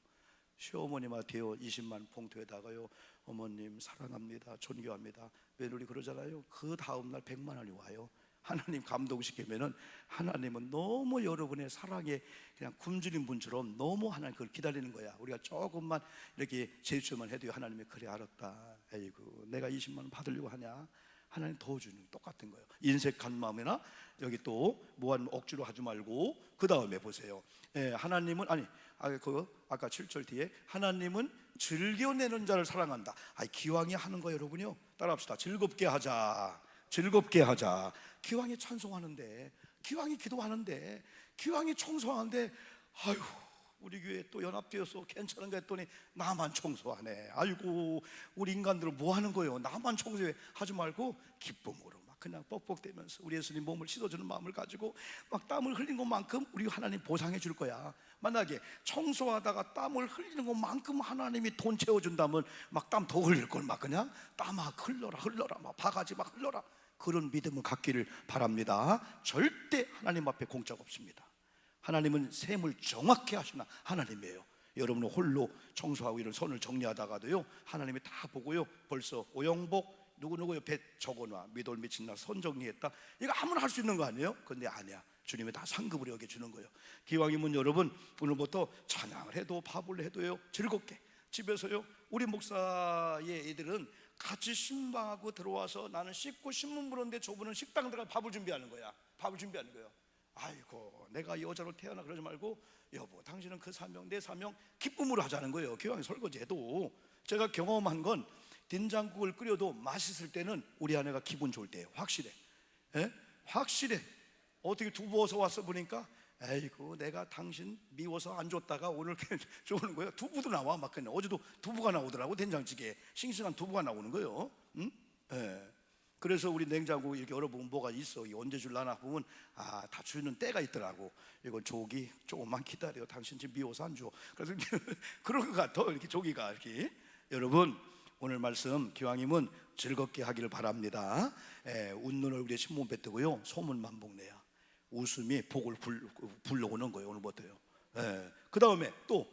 [SPEAKER 1] 시어머님한테요 20만 봉투에다가요 어머님 사랑합니다, 존경합니다. 며느리 그러잖아요. 그 다음날 100만 원이 와요. 하나님 감동시키면은 하나님은 너무 여러분의 사랑에 그냥 굶주린 분처럼 너무 하나님 그걸 기다리는 거야. 우리가 조금만 이렇게 제스처만 해도 하나님이 그래 알았다. 아이고 내가 20만 원 받으려고 하냐. 하나님 더 주는 똑같은 거예요. 인색한 마음이나 여기 또 무한 억지로 하지 말고 그 다음에 보세요. 하나님은 아까 7절 뒤에 하나님은 즐겨내는 자를 사랑한다. 기왕이 하는 거 여러분요 따라합시다. 즐겁게 하자. 기왕이 찬송하는데, 기왕이 기도하는데, 기왕이 청소하는데, 아유 우리 교회 또 연합되어서 괜찮은가 했더니 나만 청소하네. 아이고 우리 인간들은 뭐 하는 거예요? 나만 청소해. 하지 말고 기쁨으로 막 그냥 뻑뻑대면서 우리 예수님 몸을 씻어주는 마음을 가지고 막 땀을 흘린 것만큼 우리 하나님 보상해 줄 거야. 만약에 청소하다가 땀을 흘리는 것만큼 하나님이 돈 채워준다면 막 땀 더 흘릴 걸 막 그냥 땀 막 흘러라 막 바가지 막 흘러라. 그런 믿음을 갖기를 바랍니다. 절대 하나님 앞에 공짜가 없습니다. 하나님은 셈을 정확히 하시는 하나님이에요. 여러분은 홀로 청소하고 이런 손을 정리하다가도요 하나님이 다 보고요 벌써 오영복 누구누구 옆에 적어놔. 밑돌 미친 날 손 정리했다. 이거 아무나 할 수 있는 거 아니에요? 근데 아니야. 주님이 다 상급으로 여겨주는 거예요. 기왕이면 여러분 오늘부터 찬양을 해도 밥을 해도요 즐겁게 집에서요. 우리 목사의 애들은 같이 신방하고 들어와서 나는 씻고 신문 보는데 저분은 식당 들어가 밥을 준비하는 거야. 아이고 내가 여자로 태어나 그러지 말고 여보 당신은 그 사명 내 사명 기쁨으로 하자는 거예요. 기왕에 설거지해도. 제가 경험한 건 된장국을 끓여도 맛있을 때는 우리 아내가 기분 좋을 때예요. 확실해. 확실해. 어떻게 두부 어서 왔어 보니까 아이고 내가 당신 미워서 안 줬다가 오늘 좋은 거예요. 두부도 나와 막 그냥. 어제도 두부가 나오더라고. 된장찌개 싱싱한 두부가 나오는 거예요. 그래서 우리 냉장고 이렇게 열어보면 뭐가 있어. 언제 줄라나 보면 다 주는 때가 있더라고. 이건 조기 조금만 기다려. 당신 지금 미워서 안 줘. 그래서 그런 것 같아. 이렇게 조기가 이렇게. 여러분 오늘 말씀 기왕이면 즐겁게 하기를 바랍니다. 웃는 얼굴에 신문 뱉고요 소문만 복내야. 웃음이 복을 불러오는 거예요. 오늘부터요. 그 다음에 또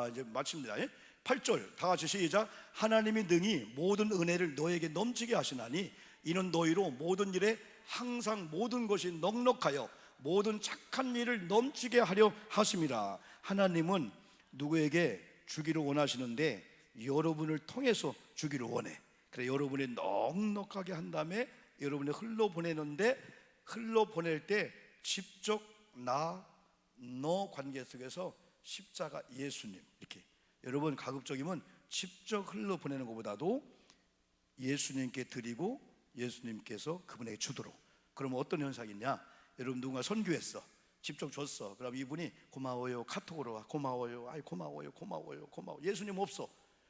[SPEAKER 1] 이제 마칩니다. 8절 다 같이 시작. 하나님이 능히 모든 은혜를 너에게 넘치게 하시나니 이는 너희로 모든 일에 항상 모든 것이 넉넉하여 모든 착한 일을 넘치게 하려 하심이라. 하나님은 누구에게 주기를 원하시는데 여러분을 통해서 주기를 원해. 그래 여러분이 넉넉하게 한 다음에 여러분이 흘러보내는데, 흘러보낼 때 직접 나, 너 관계 속에서 십자가 예수님, 이렇게 여러분 가급적이면 직접 흘러보내는 것보다도 예수님께 드리고 예수님께서 그분에게 주도록. 그러면 어떤 현상이 있냐? 여러분 누군가 선교했어, 직접 줬어. 그럼 이분이 고마워요, 카톡으로 와, 고마워요, 아이 고마워요, 고마워요, 고마워. 예수님 없어.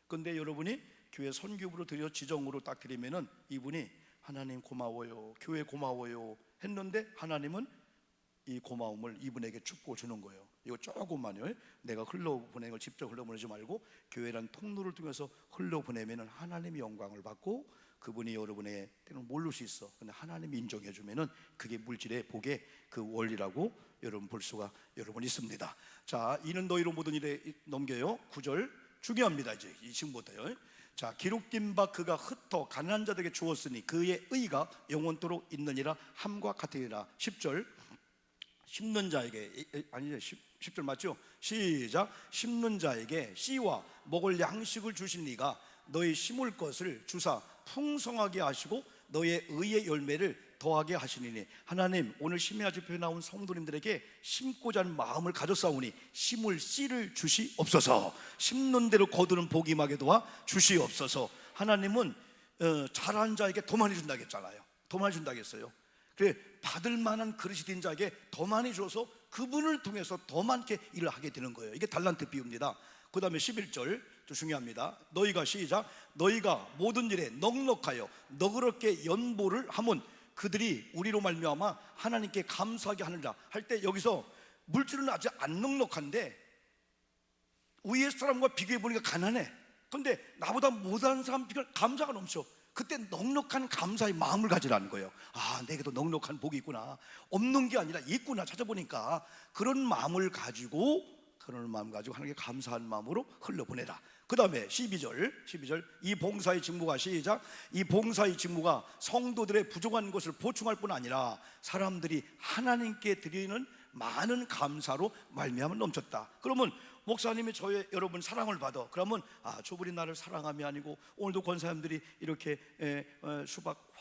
[SPEAKER 1] 근데 여러분이 교회 선교부로 드려 지정으로 딱 드리면은 이분이 하나님 고마워요, 교회 고마워요 했는데 하나님은 이 고마움을 이분에게 축복을 주는 거예요. 이거 조금만요, 내가 흘러보내는 걸 직접 흘러보내지 말고 교회란 통로를 통해서 흘러보내면 하나님이 영광을 받고 그분이 여러분의 때는 모를 수 있어. 근데 하나님이 인정해 주면은 그게 물질의 복의 그 원리라고 여러분 볼 수가 여러분 있습니다. 자, 이는 너희로 모든 일에 넘겨요. 9절 중요합니다. 이제 이 지금부터요. 자, 기록된 바 그가 흩어 가난한 자들에게 주었으니 그의 의가 영원토록 있느니라 함과 같으리라. 10절 심는 자에게, 아니죠, 10절 맞죠? 시작. 심는 자에게 씨와 먹을 양식을 주신 이가 너희 심을 것을 주사 풍성하게 하시고 너의 의의 열매를 더하게 하시니니. 하나님, 오늘 심야 집회에 나온 성도님들에게 심고자 하는 마음을 가졌사오니 심을 씨를 주시옵소서. 심는 대로 거두는 복이 임하게 도와 주시옵소서. 하나님은 잘한 자에게 더 많이 준다고 했잖아요. 더 많이 준다고 했어요. 그래, 받을 만한 그릇이 된 자에게 더 많이 줘서 그분을 통해서 더 많게 일을 하게 되는 거예요. 이게 달란트 비유입니다. 그 다음에 11절 좀 중요합니다. 너희가, 시작, 너희가 모든 일에 넉넉하여 너그럽게 연보를 하면 그들이 우리로 말미암아 하나님께 감사하게 하느라 할 때, 여기서 물질은 아직 안 넉넉한데 위의 사람과 비교해 보니까 가난해. 근데 나보다 못하는 사람 비교 감사가 넘쳐. 그때 넉넉한 감사의 마음을 가지라는 거예요. 아, 내게도 넉넉한 복이 있구나, 없는 게 아니라 있구나 찾아보니까. 그런 마음을 가지고 하나님께 감사한 마음으로 흘려보내라. 그 다음에 12절 이 봉사의 직무가, 시작, 이 봉사의 직무가 성도들의 부족한 것을 보충할 뿐 아니라 사람들이 하나님께 드리는 많은 감사로 말미암아 넘쳤다. 그러면 목사님이 저의 여러분 사랑을 받아. 그러면 저분이 나를 사랑함이 아니고, 오늘도 권사님들이 이렇게 수박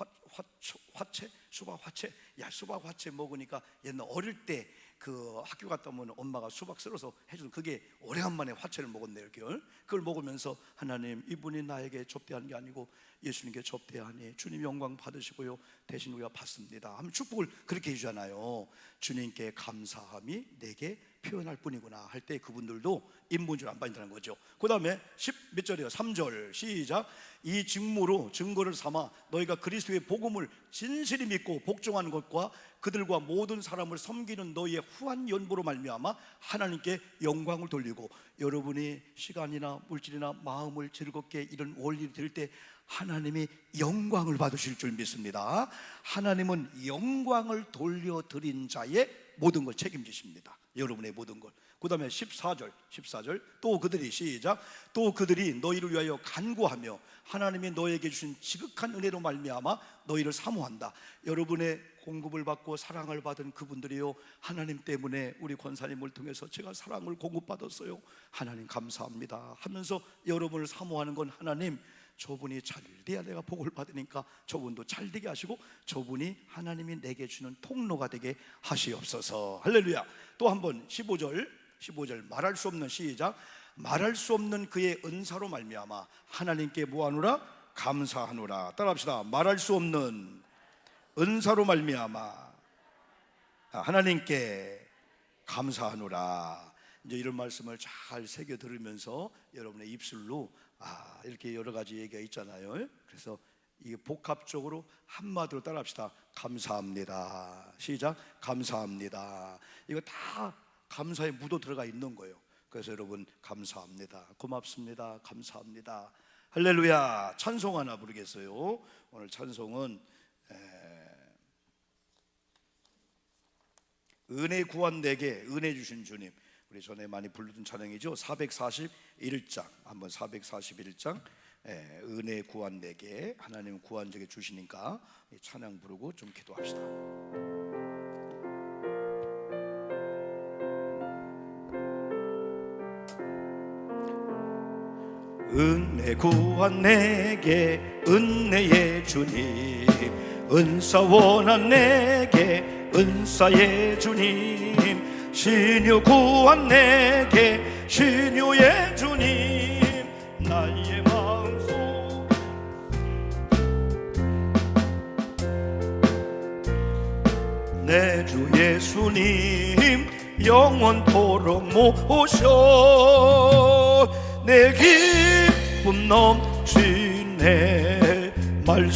[SPEAKER 1] 화채 먹으니까 옛날 어릴 때 그 학교 갔다 오면 엄마가 수박 썰어서 해주는, 그게 오래간만에 화채를 먹었네. 이렇게 그걸 먹으면서 하나님, 이분이 나에게 접대한 게 아니고 예수님께 접대하니 주님 영광 받으시고요, 대신 우리가 받습니다 하면 축복을 그렇게 해주잖아요. 주님께 감사함이 내게 표현할 뿐이구나 할 때 그분들도 인본주의 안 받는다는 거죠. 그 다음에 10몇 절이에요. 3절 시작. 이 직무로 증거를 삼아 너희가 그리스도의 복음을 진실히 믿고 복종하는 것과 그들과 모든 사람을 섬기는 너희의 후한 연보로 말미암아 하나님께 영광을 돌리고, 여러분이 시간이나 물질이나 마음을 즐겁게 이런 원리를 드릴 때 하나님이 영광을 받으실 줄 믿습니다. 하나님은 영광을 돌려드린 자의 모든 걸 책임지십니다. 여러분의 모든 걸. 그 다음에 14절 또 그들이, 시작, 또 그들이 너희를 위하여 간구하며 하나님이 너에게 주신 지극한 은혜로 말미암아 너희를 사모한다. 여러분의 공급을 받고 사랑을 받은 그분들이요, 하나님 때문에 우리 권사님을 통해서 제가 사랑을 공급받았어요, 하나님 감사합니다 하면서 여러분을 사모하는 건, 하나님 저분이 잘 돼야 내가 복을 받으니까 저분도 잘 되게 하시고 저분이 하나님이 내게 주는 통로가 되게 하시옵소서. 할렐루야. 또 한번 15절 말할 수 없는, 시작, 말할 수 없는 그의 은사로 말미암아 하나님께 뭐하노라? 감사하노라. 따라합시다. 말할 수 없는 은사로 말미암아 하나님께 감사하노라. 이제 이런 말씀을 잘 새겨 들으면서 여러분의 입술로 이렇게 여러 가지 얘기가 있잖아요. 그래서 이게 복합적으로 한마디로 따라합시다. 감사합니다. 시작. 감사합니다. 이거 다 감사에 묻어 들어가 있는 거예요. 그래서 여러분 감사합니다, 고맙습니다, 감사합니다. 할렐루야. 찬송 하나 부르겠어요. 오늘 찬송은 은혜 구한 내게 은혜 주신 주님, 우리 전에 많이 부르던 찬양이죠. 441장 한번 441장 은혜 구한 내게, 하나님 구한 적에 주시니까 찬양 부르고 좀 기도합시다. 은혜 구한 내게 은혜의 주님, 은사 원한 내게 은사의 주님, 신유 구한 내게 신유의 주님, 나의 마음속 내 주 예수님 영원토록 모셔 내 기쁨 넘치네 말씀